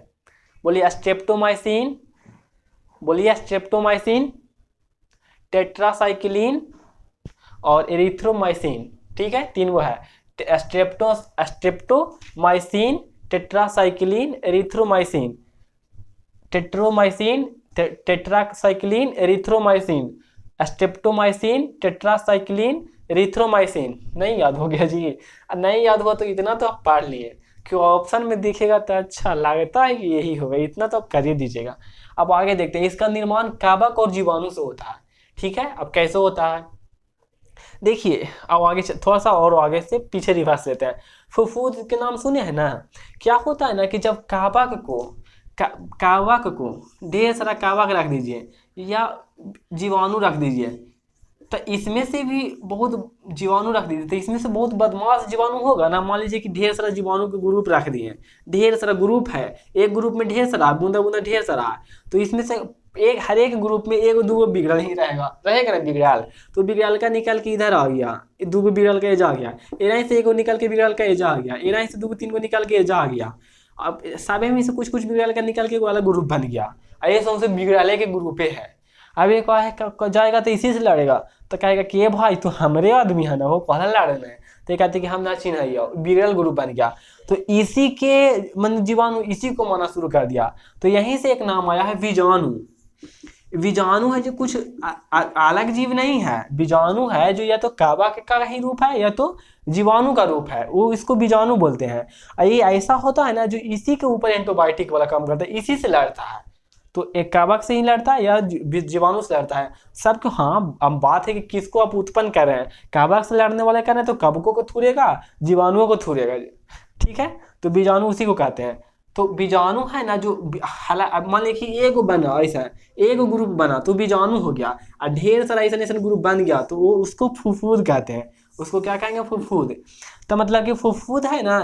बोलिए स्ट्रेप्टोमाइसिन, बोलिए स्ट्रेप्टोमाइसिन, टेट्रासाइक्लिन और एरिथ्रोमाइसिन। ठीक है, 3 गो है, streptomycin, tetracycline, erythromycin, tetromycin, tetracycline, erythromycin, streptomycin, tetracycline, erythromycin. नहीं याद हो गया जी, नहीं याद हुआ तो इतना तो आप पढ़ लिए, क्यों ऑप्शन में दिखेगा तो अच्छा लगता है कि यही होगा, इतना तो आप कर ही दीजिएगा। अब आगे देखते हैं, इसका निर्माण कवक और जीवाणु से होता है। ठीक है, अब कैसे होता है देखिए, अब आगे थोड़ा सा और आगे से पीछे रिवर्स लेते हैं। फुफ्फुद के नाम सुने हैं ना, क्या होता है ना कि जब कावक को ढेर सारा कावक रख दीजिए या जीवाणु रख दीजिए, तो इसमें से भी बहुत जीवाणु रख दीजिए, तो इसमें से बहुत बदमाश जीवाणु होगा ना। मान लीजिए कि ढेर सारा जीवाणु के ग्रुप रख दिए, ढेर सारा ग्रुप है, एक ग्रुप में ढेर सारा बूंदा बूंदा ढेर सारा, तो इसमें से हर एक ग्रुप में 1 2 बिगड़ल ही रहेगा ना बिगड़ाल, तो बिगड़ाल का निकल के इधर आ गया, 2 बिगड़ाल का एजा आ गया, एना से 1 निकल के बिगड़ाल का एजा आ गया, एना से 2 3 निकल के एजा आ गया। अब सबे में से कुछ कुछ बिगड़ाल का निकल के एक अलग ग्रुप बन गया, ये सबसे बिगड़ाले के ग्रुपे है। अब एक जाएगा तो इसी से लड़ेगा, तो कहेगा कि ये भाई तू हमरे आदमी है ना, वो कहला लड़ना है, तो कहते कि हम ना चिन्ह, बिगड़ल ग्रुप बन गया, तो इसी के मन जीवाणु इसी को माना शुरू कर दिया, तो यहीं से एक नाम आया है बीजाणु। बीजाणु है जो कुछ अलग जीव नहीं है, बीजाणु है जो या तो कवक का ही रूप है या तो जीवाणु का रूप है, वो इसको बीजाणु बोलते हैं। ये ऐसा होता है ना जो इसी के ऊपर एंटीबायोटिक वाला काम करता है, इसी से लड़ता है, तो एक कवक से ही लड़ता है या जीवाणु से लड़ता है सबको। हाँ, अब बात है कि किसको आप उत्पन्न कर रहे हैं, कवक से लड़ने वाले कर रहे हैं तो कवकों को थूरेगा, जीवाणुओं को थूरेगा। ठीक है, तो बीजाणु उसी को कहते हैं। तो बीजाणु है ना जो अब मान लीजिए एक बना, ऐसा एक ग्रुप बना तो बीजाणु हो गया, और ढेर सारा ऐसा ऐसा ग्रुप बन गया तो वो उसको फुफ्फुद कहते हैं, उसको क्या कहेंगे फुफ्फुद। तो मतलब कि फुफ्फुद है ना,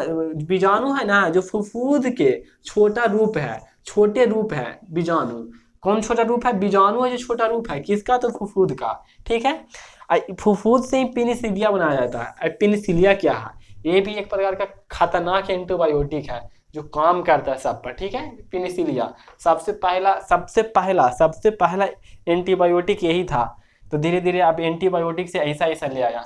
बीजाणु है ना जो फुफ्फुद के छोटा रूप है, छोटे रूप है बीजाणु। कौन छोटा रूप है, बीजाणु है जो छोटा रूप है किसका, तो फुफ्फुद का। ठीक है, फुफ्फुद से ही पेनिसिलिया बनाया जाता है। पेनिसिलिया क्या है, ये भी एक प्रकार का खतरनाक एंटीबायोटिक है जो काम करता है सब पर। ठीक है, पेनिसिलिया सबसे पहला एंटीबायोटिक यही था, तो धीरे धीरे आप एंटीबायोटिक से ऐसा ऐसा ले आया।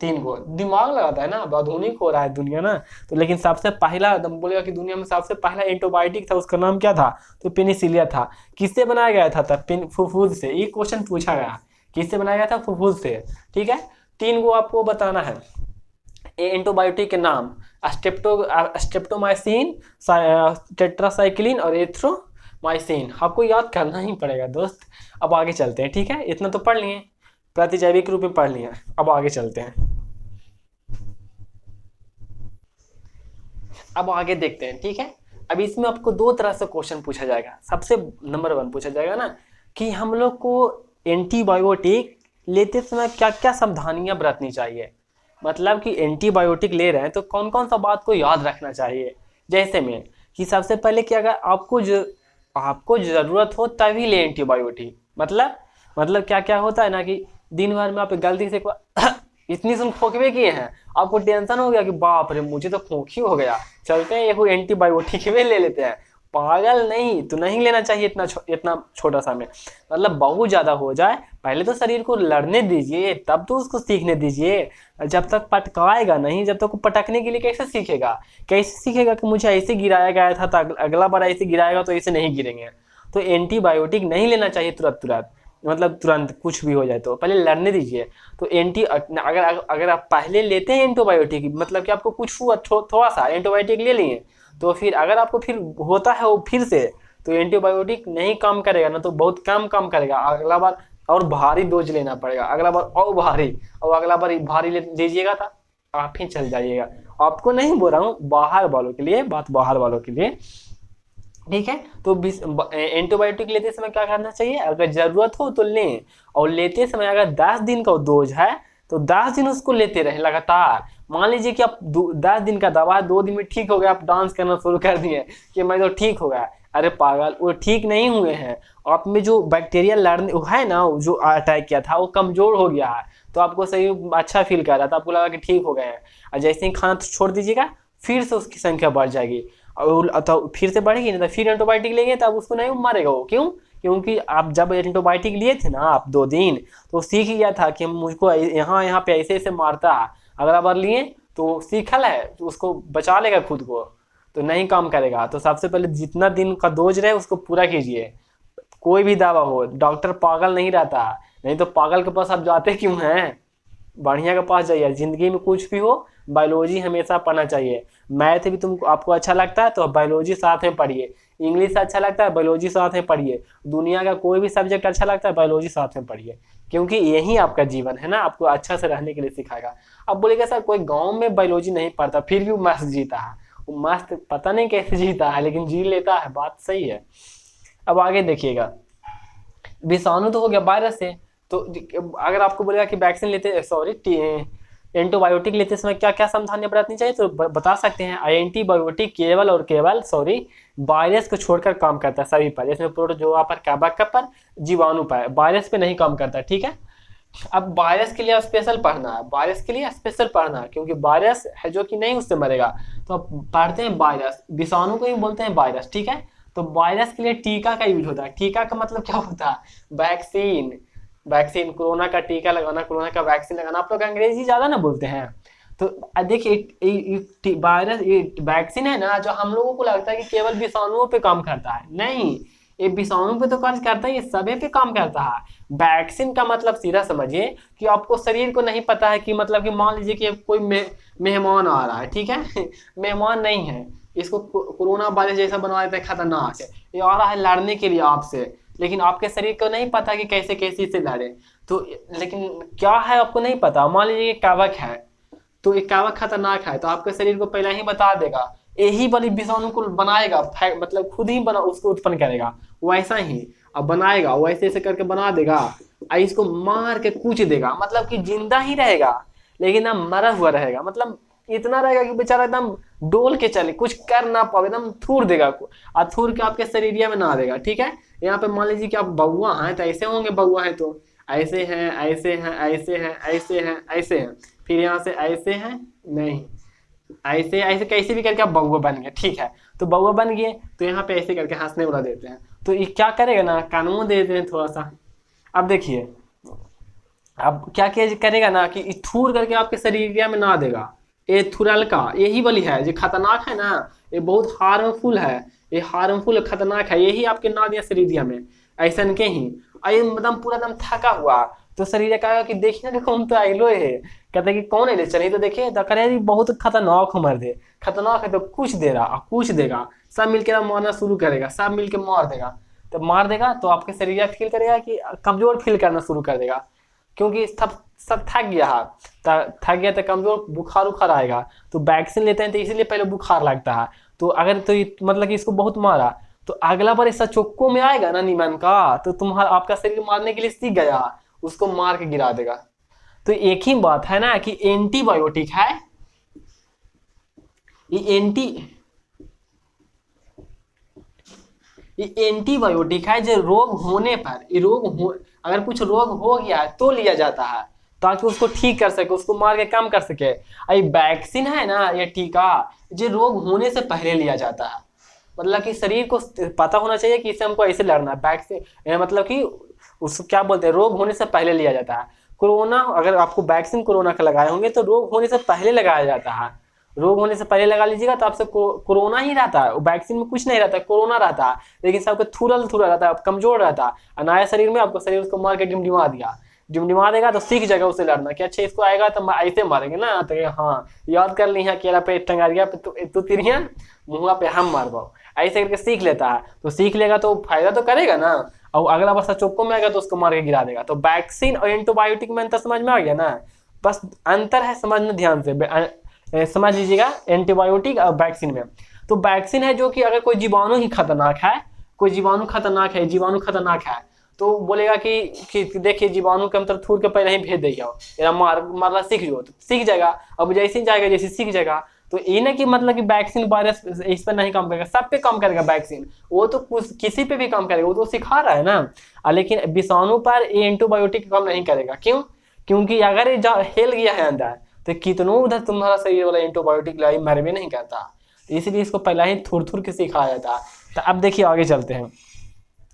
3 गो दिमाग लगाता है ना, अब आधुनिक हो रहा है दुनिया ना, तो लेकिन सबसे पहला बोलेगा कि दुनिया में सबसे पहला एंटीबायोटिक था, उसका नाम क्या था, तो पेनिसिलिया था। किससे बनाया गया था तब, फुफ्फुद से। ये क्वेश्चन पूछा गया, किससे बनाया गया था, फुफ्फुद से। ठीक है, 3 गो आपको बताना है एंटीबायोटिक के नाम, स्ट्रेप्टोमाइसिन, टेट्रासाइक्लिन और एरिथ्रोमाइसिन। आपको याद करना ही पड़ेगा दोस्त। अब आगे चलते हैं। ठीक है, इतना तो पढ़ लिए, प्रतिजैविक रूप में पढ़ लिए, अब आगे चलते हैं। अब आगे देखते हैं। ठीक है, अब इसमें आपको 2 तरह से क्वेश्चन पूछा जाएगा। सबसे नंबर 1 पूछा जाएगा ना कि हम लोग को एंटीबायोटिक लेते समय क्या क्या सावधानियां बरतनी चाहिए, मतलब कि एंटीबायोटिक ले रहे हैं तो कौन कौन सा बात को याद रखना चाहिए। जैसे में कि सबसे पहले कि अगर आपको ज़रूरत हो तभी ले एंटीबायोटिक, मतलब क्या क्या होता है ना कि दिन भर में आप गलती से इतनी सुन खोखबे किए हैं, आपको टेंशन हो गया कि बाप रे मुझे तो खोखी हो गया, चलते हैं एक एंटीबायोटिक में ले लेते हैं, पागल नहीं, तो नहीं लेना चाहिए इतना छोटा सा में, मतलब बहुत ज़्यादा हो जाए, पहले तो शरीर को लड़ने दीजिए, तब तो उसको सीखने दीजिए। जब तक पटकाएगा नहीं, जब तक वो पटकने के लिए कैसे सीखेगा, कैसे सीखेगा कि मुझे ऐसे गिराया गया था तो अगला बार ऐसे गिराएगा तो ऐसे नहीं गिरेंगे। तो एंटीबायोटिक नहीं लेना चाहिए तुरंत तुरंत, मतलब तुरंत कुछ भी हो जाए तो पहले लड़ने दीजिए। तो अगर आप पहले लेते हैं एंटीबायोटिक, मतलब कि आपको कुछ हुआ थोड़ा सा एंटीबायोटिक ले लिए, तो फिर अगर आपको फिर होता है वो फिर से, तो एंटीबायोटिक नहीं काम करेगा ना, तो बहुत कम काम करेगा, अगला बार और भारी डोज लेना पड़ेगा, अगला बार और भारी, और अगला बार भारी लीजिएगा था आप ही चल जाइएगा। आपको नहीं बोल रहा हूँ, बाहर वालों के लिए, बात बाहर वालों के लिए, ठीक है। तो एंटीबायोटिक लेते समय क्या करना चाहिए, अगर जरूरत हो तो लें, और लेते समय अगर 10 दिन का डोज है तो 10 दिन उसको लेते रहे लगातार। मान लीजिए कि आप 10 दिन का दवा 2 दिन में ठीक हो गया, आप डांस करना शुरू कर दिए कि मैं तो ठीक हो गया, अरे पागल, वो ठीक नहीं हुए हैं, आप में जो बैक्टीरिया लड़ने है ना, जो अटैक किया था वो कमजोर हो गया है, तो आपको सही अच्छा फील कर रहा था, आपको लगा कि ठीक हो गए हैं, और जैसे ही खाना छोड़ दीजिएगा फिर से उसकी संख्या बढ़ जाएगी, और तो फिर से बढ़ेगी नहीं, तो फिर एंटीबायोटिक लेंगे तब उसको नहीं मारेगा वो, क्यों, क्योंकि आप जब एंटीबायोटिक लिए थे ना आप 2 दिन, तो सीख गया था कि मुझको यहाँ यहाँ पे ऐसे ऐसे मारता है, अगला बार लिए तो सीखल है, तो उसको बचा लेगा खुद को, तो नहीं काम करेगा। तो सबसे पहले जितना दिन का डोज रहे उसको पूरा कीजिए, कोई भी दवा हो, डॉक्टर पागल नहीं रहता, नहीं तो पागल के पास आप जाते क्यों हैं, बढ़िया के पास जाइए। जिंदगी में कुछ भी हो, बायोलॉजी हमेशा पढ़ना चाहिए। मैथ भी तुमको आपको अच्छा लगता है तो बायोलॉजी साथ में पढ़िए, इंग्लिश अच्छा लगता है बायोलॉजी साथ में पढ़िए, दुनिया का कोई भी सब्जेक्ट अच्छा लगता है बायोलॉजी साथ में पढ़िए, क्योंकि यही आपका जीवन है ना, आपको अच्छा से रहने के लिए सिखाएगा। अब बोलेगा सर कोई गाँव में बायोलॉजी नहीं पढ़ता फिर भी वो मस्त जीता है, वो मस्त पता नहीं कैसे जीता है लेकिन जी लेता है, बात सही है। अब आगे देखिएगा, विषाणु तो हो गया वायरस से, तो अगर आपको बोलेगा कि वैक्सीन लेते सॉरी एंटीबायोटिक लेते समय क्या क्या सावधानियां बरतनी चाहिए, तो बता सकते हैं। एंटीबायोटिक केवल और केवल वायरस को छोड़कर काम करता है सभी पर, जैसे प्रोटोजोआ पर, कैबक पर, जीवाणु पर, वायरस पे नहीं काम करता, ठीक है। अब वायरस के लिए स्पेशल पढ़ना है, वायरस के लिए स्पेशल पढ़ना है, क्योंकि वायरस है जो कि नहीं उससे मरेगा, तो अब पढ़ते हैं वायरस, विषाणु को ही बोलते हैं वायरस, ठीक है। तो वायरस के लिए टीका का यूज होता है, टीका का मतलब क्या होता है, वैक्सीन, वैक्सीन, कोरोना का टीका लगाना, कोरोना का वैक्सीन लगाना, आप लोग अंग्रेजी ज्यादा ना बोलते हैं। तो देखिए वायरस, ये वैक्सीन है ना, जो हम लोगों को लगता है कि केवल विषाणुओं पे काम करता है, नहीं, ये विषाणु पे तो कार्य करता है, ये सभी पे काम करता है। वैक्सीन का मतलब सीधा समझिए कि आपको शरीर को नहीं पता है कि, मतलब कि मान लीजिए कि कोई मेहमान आ रहा है, ठीक है मेहमान नहीं है, इसको कोरोना वायरस जैसा बनवा देते हैं खतरनाक है, ये आ रहा है लड़ने के लिए आपसे, लेकिन आपके शरीर को नहीं पता कि कैसे कैसे से लड़े, तो लेकिन क्या है आपको नहीं पता, मान लीजिए कवक है, तो एक कवक खतरनाक है, तो आपके शरीर को पहले ही बता देगा, यही वाली विषाणु को बनाएगा, मतलब खुद ही बना उसको उत्पन्न करेगा, वैसा ही अब बनाएगा, वैसे ऐसे करके बना देगा, और इसको मार के कूच देगा, मतलब कि जिंदा ही रहेगा लेकिन ना मरा हुआ रहेगा, मतलब इतना रहेगा कि बेचारा एकदम डोल के चले, कुछ कर ना पावे, एकदम थूर देगा, और थूर के आपके शरीरिया में ना देगा, ठीक है। यहाँ पे मान लीजिए कि आप बउआ हैं तो ऐसे होंगे, बउआ है तो ऐसे हैं, ऐसे हैं, ऐसे हैं, ऐसे हैं, ऐसे हैं, फिर यहाँ से ऐसे हैं, नहीं, ऐसे ऐसे कैसे भी करके आप बउआ बन गए, ठीक है। तो बउआ बन गए तो यहाँ पे ऐसे करके हंसने उड़ा देते हैं, तो ये क्या करेगा ना, कानून दे देते हैं थोड़ा सा। अब देखिए, अब क्या क्या करेगा ना कि थूर करके आपके शरीर में ना देगा, ये थुरलका यही वाली है जो खतरनाक है ना, ये बहुत हार्मफुल है, ये हार्मफुल खतरनाक है, यही आपके ना दिया शरीर में, ऐसा के ही एकदम पूरा एकदम थका हुआ, तो शरीर कहेगा कि देखिए ना कौन तो आइलो है, कहते कि कौन है, चलिए तो देखिए, तो करे बहुत खतरनाक मर दे, खतरनाक है तो कुछ दे रहा, कुछ देगा, सब मिलकर मारना शुरू करेगा, सब मिलकर मार देगा, तो मार देगा तो आपके शरीर फील करेगा कि कमजोर फील करना शुरू कर देगा, क्योंकि सब थक गया है, थक गया तो कमजोर, बुखार उखार आएगा, तो वैक्सीन लेते हैं तो इसीलिए पहले बुखार लगता है, तो अगर तो मतलब कि इसको बहुत मारा, तो अगला बार ऐसा चौको में आएगा ना नीमन का, तो तुम्हारा आपका शरीर मारने के लिए सीख गया, उसको मार के गिरा देगा। तो एक ही बात है ना कि एंटीबायोटिक है, ये एंटीबायोटिक है जो रोग होने पर, ये अगर कुछ रोग हो गया है तो लिया जाता है, ताकि उसको ठीक कर सके, उसको मार के कम कर सके। ये वैक्सीन है ना, ये टीका जो रोग होने से पहले लिया जाता है, मतलब कि शरीर को पता होना चाहिए कि इससे हमको ऐसे लड़ना है, वैक्सीन मतलब कि उसको क्या बोलते हैं, रोग होने से पहले लिया जाता है। कोरोना, अगर आपको वैक्सीन कोरोना का लगाए होंगे तो रोग होने से पहले लगाया जाता है। रोग होने से पहले लगा लीजिएगा तो आपसे कोरोना ही रहता है, वैक्सीन में कुछ नहीं रहता है, कोरोना रहता है, लेकिन सबको थूरल थूरल रहता है, कमजोर रहता है। नया शरीर में आपको शरीर उसको मार के डिमडिमा दिया, डिमडिमा देगा तो सीख जाएगा उसे लड़ना कि अच्छा इसको आएगा तो ऐसे मारेंगे ना, तो हाँ याद कर ली है, केला पे टंगारिया पे तू तिरिया, मुँह पे हम मारवाओ, ऐसे करके सीख लेता है। तो सीख लेगा तो फायदा तो करेगा ना, और अगला बच्चा चौको में आएगा तो उसको मार के गिरा देगा। तो वैक्सीन और एंटीबायोटिक में अंतर समझ में आ गया ना, बस अंतर है, समझना ध्यान से, समझ लीजिएगा एंटीबायोटिक और वैक्सीन में। तो वैक्सीन है जो कि अगर कोई जीवाणु ही खतरनाक है, कोई जीवाणु खतरनाक है, जीवाणु खतरनाक है, तो बोलेगा कि देखिए जीवाणु के अंतर थूर के पहले ही भेज देगा, या मारना सीख जो, तो सीख जाएगा। अब जैसे ही जाएगा जैसे सीख जाएगा। तो ये ना कि मतलब कि वैक्सीन वायरस इस पर नहीं काम करेगा, सब पे काम करेगा वैक्सीन, वो तो किसी पे भी काम करेगा, वो तो सिखा रहा है ना। लेकिन विषाणु पर ये एंटीबायोटिक काम नहीं करेगा। क्यों? क्योंकि अगर ये हेल गया है अंदर तो कितनों उधर तुम्हारा शरीर वाला एंटीबायोटिक लाई मर भी नहीं करता। तो इसलिए इसको पहला ही थूर थूर के सिखाया जाता। तो अब देखिए आगे चलते हैं।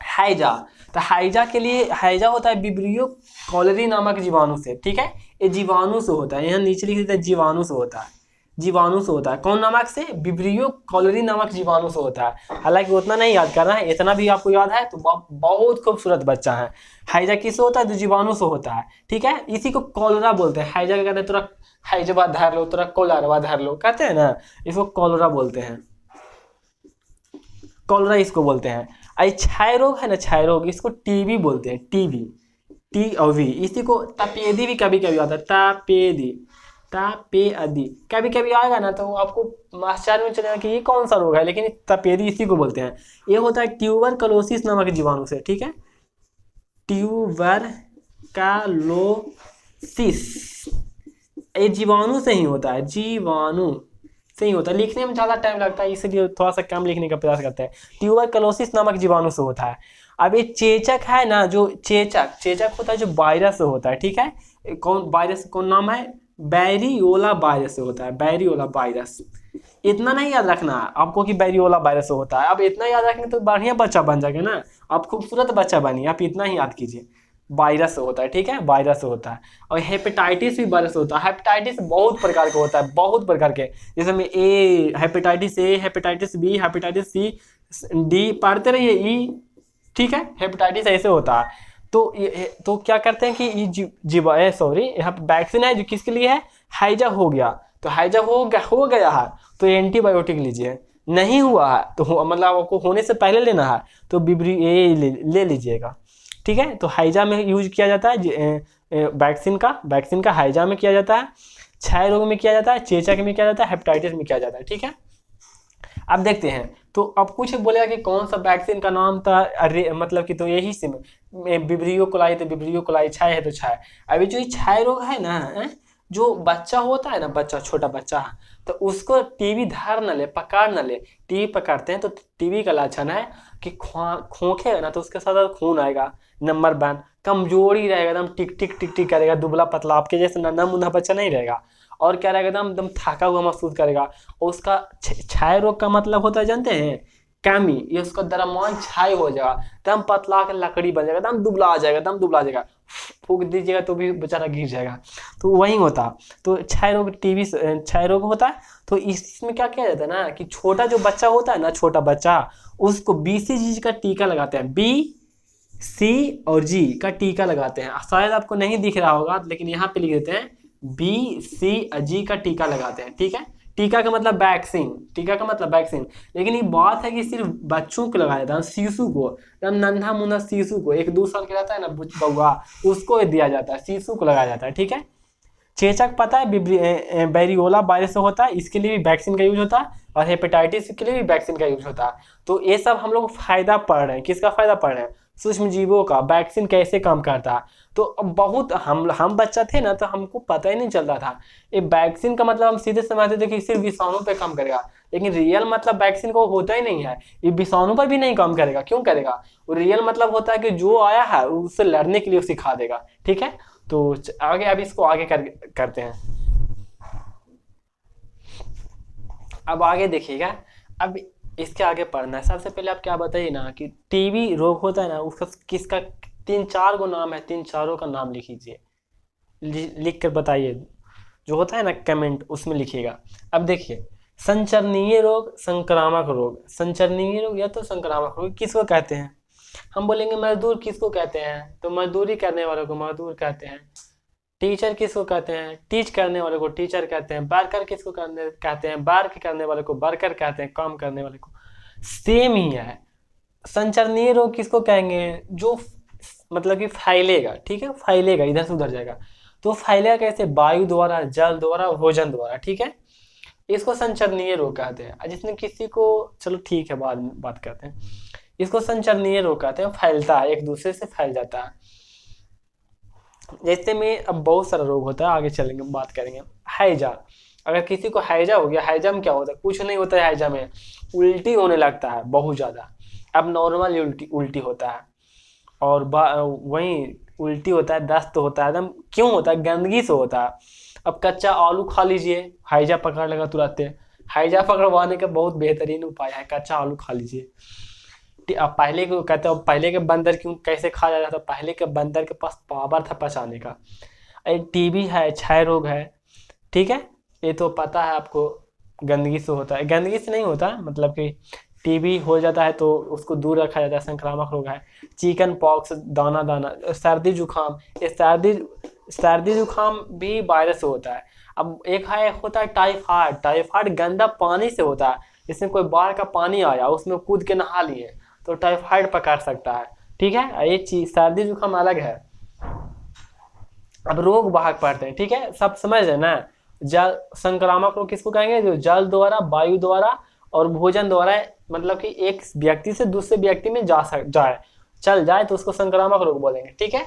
हैजा, तो हैजा के लिए, हैजा होता है विब्रियो कॉलरी नामक जीवाणु से, ठीक है, ये जीवाणु से होता है, यहाँ नीचे लिख देते हैं जीवाणु से होता है, जीवाणु से होता है। कौन नामक से? विब्रियो कॉलरी नामक जीवाणु से होता है। हालांकि उतना नहीं याद करना है, इतना भी आपको याद है तो बहुत खूबसूरत बच्चा है। हैजा किससे होता है? तो जीवाणु से होता है, ठीक है। इसी को कॉलरा बोलते हैं। हैजा क्या कहते हैं? तुरंत हैजवा धर लो, तुरंत कोलारवा धर लो, कहते हैं ना, इसको कॉलरा बोलते हैं, कॉलरा इसको बोलते हैं। क्षय रोग है ना, क्षय रोग, इसको टीबी बोलते हैं, टीबी, टी और वी। इसी को तपेदी भी कभी कभी आता है, तपेदी, तपेदी कभी कभी आएगा ना तो आपको आश्चर्य में चलेगा कि ये कौन सा रोग है, लेकिन तपेदी इसी को बोलते हैं। ये होता है ट्यूबर कलोसिस नामक जीवाणु से, ठीक है, ट्यूबर कलोसिस, ये जीवाणु से ही होता है, जीवाणु से ही होता है। लिखने में ज़्यादा टाइम लगता है इसलिए थोड़ा सा कम लिखने का प्रयास करते हैं। ट्यूबर कलोसिस नामक जीवाणु से होता है। अब ये चेचक है ना, जो चेचक, चेचक होता है जो वायरस से होता है, ठीक है। कौन वायरस, कौन नाम है? बैरियोला वायरस से होता है, बैरियोला वायरस। इतना नहीं याद रखना आपको कि बैरियोला वायरस से होता है। अब इतना याद रखेंगे तो बढ़िया बच्चा बन जाएगा ना, आप खूबसूरत बच्चा बनिए, आप इतना ही याद कीजिए। वायरस होता है, ठीक है, वायरस होता है। और हेपेटाइटिस भी वायरस होता है। हेपेटाइटिस बहुत प्रकार का होता है, बहुत प्रकार के, जैसे में A hepatitis A, hepatitis B, hepatitis C, D, पढ़ते रहिए, ई, ठीक है, हेपेटाइटिस ऐसे होता है। तो तो क्या करते हैं कि ये सॉरी, यहाँ पे वैक्सीन है जो किसके लिए है? हैजा हो गया, तो हैजा हो गया है तो एंटीबायोटिक लीजिए, नहीं हुआ है तो मतलब आपको होने से पहले लेना है तो बिब्री ए ले लीजिएगा, ठीक है। तो हैजा में यूज किया जाता है वैक्सीन का हैजा में किया जाता है, क्षय रोग में किया जाता है, चेचक में किया जाता है, हेपेटाइटिस में किया जाता है, ठीक है। अब देखते हैं, तो अब कुछ बोलेगा कि कौन सा वैक्सीन का नाम था, अरे मतलब कि तो यही से विब्रियो कोलाई, तो विब्रियो कोलाई, क्षय है तो क्षय। अभी जो क्षय रोग है ना, जो बच्चा होता है ना, बच्चा, छोटा बच्चा, तो उसको टीबी धर न ले, पकड़ न ले। टीबी पकड़ते हैं तो टीबी का लक्षण है कि खोखे ना तो उसके साथ खून आएगा, नंबर 1, कमजोरी रहेगा, एकदम टिक टिक टिक टिक करेगा, दुबला पतला, आपके जैसे नन्हा मुन्ना बच्चा नहीं रहेगा। और क्या रहेगा? एकदम एकदम थका हुआ महसूस करेगा। और उसका क्षय रोग का मतलब होता है जानते हैं? कमी, ये उसका द्रव्यमान क्षय हो जाएगा, एकदम पतला के लकड़ी बन जाएगा, एकदम दुबला आ जाएगा, एकदम दुबला आ जाएगा, फूक दीजिएगा तो भी बेचारा गिर जाएगा। तो वही होता। तो क्षय रोग, टीबी क्षय रोग होता है। तो इसमें क्या किया जाता है ना कि छोटा जो बच्चा होता है ना, छोटा बच्चा, उसको BCG का टीका लगाते हैं, BCG का टीका लगाते हैं। शायद आपको नहीं दिख रहा होगा लेकिन यहाँ पे लिख देते हैं, BCG का टीका लगाते हैं, ठीक है। टीका का मतलब वैक्सीन, टीका का मतलब वैक्सीन। लेकिन ये बात है कि सिर्फ बच्चों को लगाया जाता है, शिशु को, एकदम नन्हा मुन्ना शिशु को, 1-2 साल का रहता है ना बउआ, उसको दिया जाता है, शिशु को लगाया जाता है, ठीक है। चेचक पता है बैरियोला वायरस से होता है, इसके लिए भी वैक्सीन का यूज होता है, और हेपेटाइटिस के लिए भी वैक्सीन का यूज होता है। तो ये सब हम लोग फायदा पढ़ रहे हैं, किसका फायदा पढ़ रहे हैं? सूक्ष्म जीवों का, वैक्सीन कैसे काम करता है। तो अब बहुत हम बच्चा थे ना तो हमको पता ही नहीं चलता था। ये वैक्सीन का मतलब हम सीधे समझते थे कि सिर्फ विषाणु पे काम करेगा, लेकिन रियल मतलब वैक्सीन को होता ही नहीं है, ये विषाणु पर भी नहीं काम करेगा। क्यों करेगा? वो रियल मतलब होता है कि जो आया है उससे लड़ने के लिए सिखा देगा, ठीक है। तो आगे, अब इसको आगे करते हैं। अब आगे देखिएगा, अब इसके आगे पढ़ना है। सबसे पहले आप क्या बताइए ना कि टीबी रोग होता है ना, उसका किसका 3-4 गो नाम है, 3 चारों का नाम लिख लीजिए, लिख कर बताइए। जो होता है ना कमेंट, उसमें लिखिएगा। अब देखिए, संचरणीय रोग, संक्रामक रोग। संचरणीय रोग या तो संक्रामक रोग किसको कहते हैं? हम बोलेंगे मजदूर किसको कहते हैं, तो मजदूरी करने वालों को मजदूर कहते हैं। टीचर किसको कहते हैं? टीच करने वाले को टीचर कहते हैं। वर्कर किसको कहते हैं? वर्क करने वाले को वर्कर कहते हैं, काम करने वाले को। सेम ही है। संचरणीय रोग किसको कहेंगे? जो मतलब कि फैलेगा, ठीक है, फैलेगा, इधर से उधर जाएगा। तो फैलेगा कैसे? वायु द्वारा, जल द्वारा, भोजन द्वारा, ठीक है। इसको संचरणीय रोग कहते हैं। जिसने किसी को, चलो ठीक है, बाद में बात करते हैं। इसको संचरणीय रोग कहते हैं, फैलता है, एक दूसरे से फैल जाता है। जैसे में अब बहुत सारा रोग होता है, आगे चलेंगे बात करेंगे। हैजा, अगर किसी को हैजा हो गया, हैजा में क्या होता है? कुछ नहीं होता है हैजा में, उल्टी होने लगता है बहुत ज़्यादा। अब नॉर्मल उल्टी उल्टी होता है, और वहीं उल्टी होता है, दस्त होता है एकदम। क्यों होता है? गंदगी से होता है। अब कच्चा आलू खा लीजिए, हैजा पकड़ लेगा तुरंत। हैजा पकड़वाने का बहुत बेहतरीन उपाय है, कच्चा आलू खा लीजिए। अब पहले को कहते हैं, पहले के बंदर क्यों कैसे खाया जाता था? पहले के बंदर के पास पावर था पचाने का। अरे टीबी है, क्षय रोग है, ठीक है, ये तो पता है आपको, गंदगी से होता है। गंदगी से नहीं होता, मतलब कि टीबी हो जाता है तो उसको दूर रखा जाता है, संक्रामक रोग है। चिकन पॉक्स, दाना दाना, सर्दी जुकाम, ये सर्दी जुकाम भी वायरस से होता है। अब एक है होता है टाइफाइड। टाइफाइड गंदा पानी से होता है। इसमें कोई बाहर का पानी आया, उसमें कूद के नहा लिए तो टाइफाइड पकड़ सकता है, ठीक है। ये चीज सर्दी जुकाम अलग है। अब रोग वाहक पढ़ते हैं, ठीक है, सब समझ रहे ना। जल संक्रामक रोग किसको कहेंगे? जो जल द्वारा, वायु द्वारा और भोजन द्वारा, मतलब कि एक व्यक्ति से दूसरे व्यक्ति में चल जाए तो उसको संक्रामक रोग बोलेंगे, ठीक है।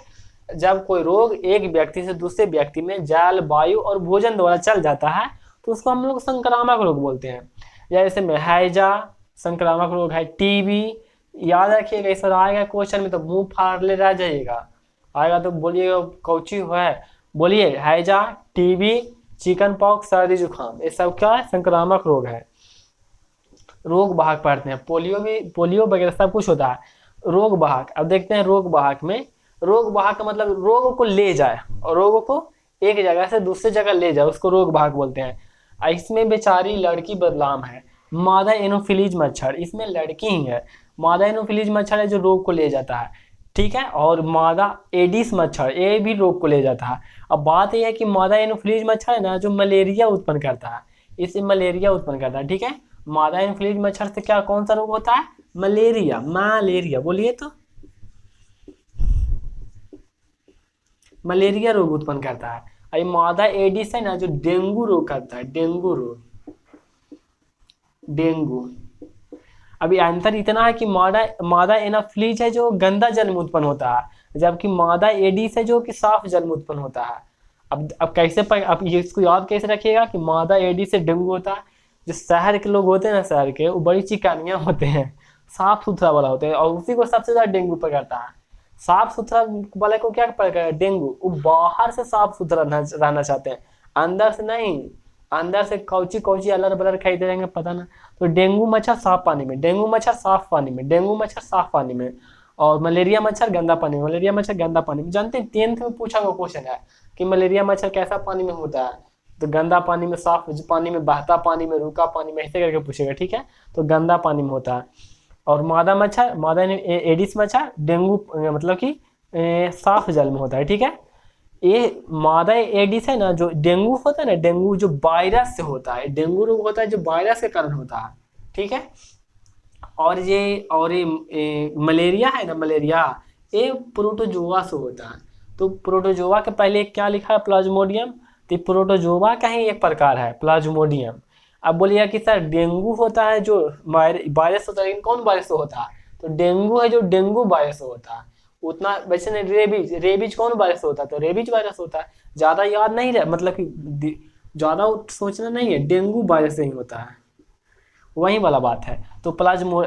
जब कोई रोग एक व्यक्ति से दूसरे व्यक्ति में जल, वायु और भोजन द्वारा चल जाता है तो उसको हम लोग संक्रामक रोग बोलते हैं। जैसे में हैजा संक्रामक रोग है। टीबी, याद रखिएगा, इस पर आएगा क्वेश्चन में तो मुंह फाड़ ले रह जाइएगा। आएगा तो बोलिएगा कौची है, बोलिए हैजा, टीबी, चिकन पॉक्स, सर्दी जुकाम, ये सब क्या है? संक्रामक रोग है। रोग वाहक पढ़ते हैं। पोलियो भी, पोलियो वगैरह सब कुछ होता है। रोग वाहक, अब देखते हैं रोग वाहक में। रोग वाहक का मतलब रोग को ले जाए, और रोगों को एक जगह से दूसरी जगह ले जाए, उसको रोग वाहक बोलते हैं। इसमें बेचारी लड़की बदनाम है, मादा एनोफिलीज मच्छर, इसमें लड़की ही है। मादा एनोफिलीज मच्छर है जो रोग को ले जाता है, ठीक है। और मादा एडिस मच्छर, ये भी रोग को ले जाता है। अब बात यह है कि मादा एनोफिलीज मच्छर है ना, जो मलेरिया उत्पन्न करता है, इससे मलेरिया उत्पन्न करता है, ठीक है। मादा एनोफिलीज मच्छर से क्या, कौन सा रोग होता है? मलेरिया, मलेरिया बोलिए तो, मलेरिया रोग उत्पन्न करता है। और मादा एडिस है ना, जो डेंगू रोग करता है, डेंगू रोग, डेंगू। अभी अंतर इतना है कि मादा एनाफ्लीज है जो गंदा जल में उत्पन्न होता है, जबकि मादा एडिस है जो कि साफ जल में उत्पन्न होता है। अब कैसे अब ये इसको याद कैसे रखिएगा कि मादा एडिस से डेंगू होता है। जो शहर के लोग होते हैं ना, शहर के, वो बड़ी चिकनिया होते हैं, साफ सुथरा वाला होते हैं, और उसी को सबसे ज्यादा डेंगू पकड़ता है। साफ सुथरा वाले को क्या पकड़ा? डेंगू। वो बाहर से साफ सुथरा रहना चाहते हैं, अंदर से नहीं। अंदर से कौची कौची अलर बलर खाई दे रहेंगे, पता ना। तो डेंगू मच्छर साफ पानी में, डेंगू मच्छर साफ पानी में, डेंगू मच्छर साफ पानी में, और मलेरिया मच्छर गंदा पानी में, मलेरिया मच्छर गंदा पानी में। जानते हैं 10th में पूछा हुआ क्वेश्चन है कि मलेरिया मच्छर कैसा पानी में होता है, तो गंदा पानी में, साफ पानी में, बहता पानी में, रुका पानी में, ऐसे करके पूछेगा, ठीक है। तो गंदा पानी में होता है। और मादा मच्छर, मादा एडिस मच्छर डेंगू, मतलब कि साफ जल में होता है, ठीक है। ये मादा एडिस है ना, जो डेंगू होता है ना, डेंगू जो वायरस से होता है, डेंगू रोग होता है जो वायरस के कारण होता है, ठीक है। और ये मलेरिया है ना, मलेरिया, ये प्रोटोजोआ से होता है। तो प्रोटोजोआ के पहले क्या लिखा है? प्लाज्मोडियम। तो प्रोटोजोआ का ही एक प्रकार है प्लाज्मोडियम। अब बोलिए कि सर डेंगू होता है जो वायरस होता है, लेकिन कौन वायरस से होता है? तो डेंगू है जो डेंगू वायरस से होता है। उतना वैसे नहीं, रेबीज, रेबीज कौन वायरस होता है? तो रेबीज वायरस होता है। ज्यादा याद नहीं रहे, मतलब कि ज्यादा सोचना नहीं है, डेंगू वायरस से ही होता है, वही वाला बात है। तो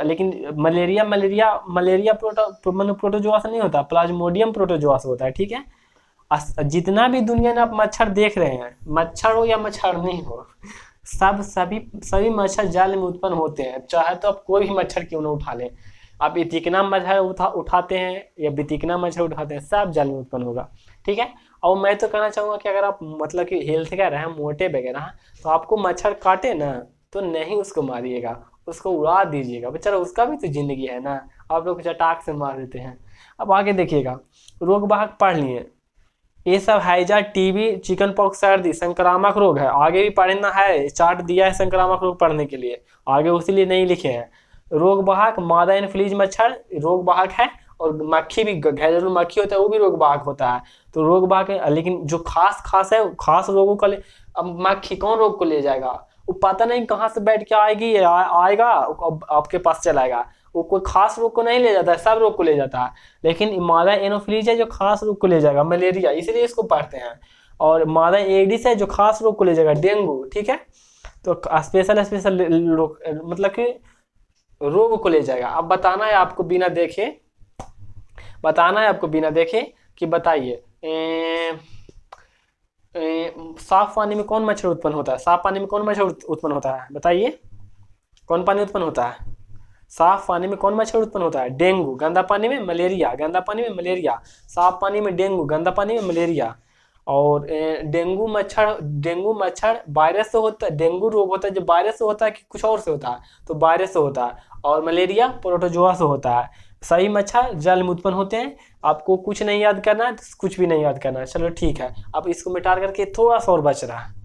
लेकिन मलेरिया, मलेरिया प्रोटोजोआ से नहीं होता, प्लाज्मोडियम प्रोटोजोआ से होता है, ठीक है। जितना भी दुनिया में आप मच्छर देख रहे हैं, मच्छर हो या मच्छरनी हो, सभी मच्छर जल में उत्पन्न होते हैं, चाहे तो आप कोई भी मच्छर क्यों ना उठा लें। आप इतिकना मच्छर उठाते हैं या बितिकना मच्छर उठाते हैं, सब जल में उत्पन्न होगा। ठीक है। और मैं तो कहना चाहूँगा कि अगर आप मतलब कि हेल्थ का रहे, मोटे वगैरह हैं, तो आपको मच्छर काटे ना तो नहीं उसको मारिएगा, उसको उड़ा दीजिएगा, बेचारा उसका भी तो जिंदगी है ना। आप लोग चटाक से मार देते हैं। अब आगे देखिएगा, रोग वाहक पढ़ लिए, ये सब हैजा, टीबी, चिकन पॉक्स, सर्दी, संक्रामक रोग है। आगे भी पढ़ना है, चार्ट दिया है संक्रामक रोग पढ़ने के लिए, आगे उसीलिए नहीं लिखे हैं। रोग वाहक मादा एनफ्लूएंजा मच्छर रोग वाहक है, और मक्खी भी, घरेलू मक्खी होता है वो भी रोग वाहक होता है। तो रोग वाहक है, लेकिन जो खास खास है, खास रोगों का अब मक्खी कौन रोग को ले जाएगा, वो पता नहीं कहाँ से बैठ के आएगी, आएगा आपके पास चलाएगा। वो कोई खास रोग को नहीं ले जाता है, सब रोग को ले जाता है। लेकिन मादा एनोफिलीज है जो खास रोग को ले जाएगा, मलेरिया, इसलिए इसको पढ़ते हैं। और मादा एडिस है जो खास रोग को ले जाएगा, डेंगू। ठीक है। तो स्पेशल स्पेशल मतलब कि रोग को ले जाएगा। अब बताना है आपको बिना देखे, बताना है आपको बिना देखे कि बताइए साफ पानी में कौन मच्छर उत्पन्न होता है, साफ पानी में कौन मच्छर उत्पन्न होता है, बताइए कौन पानी उत्पन्न होता है। साफ पानी में कौन मच्छर उत्पन्न होता है, डेंगू। गंदा पानी में मलेरिया, गंदा पानी में मलेरिया। साफ पानी में डेंगू, गंदा पानी में मलेरिया। और डेंगू मच्छर वायरस से होता है, डेंगू रोग होता है जो वायरस से होता है कि कुछ और से होता है, तो वायरस से होता है। और मलेरिया प्रोटोजोआ से होता है। सही मच्छर जल में उत्पन्न होते हैं। आपको कुछ नहीं याद करना है, कुछ भी नहीं याद करना है, चलो ठीक है। अब इसको मिटा करके थोड़ा सा और बच रहा है।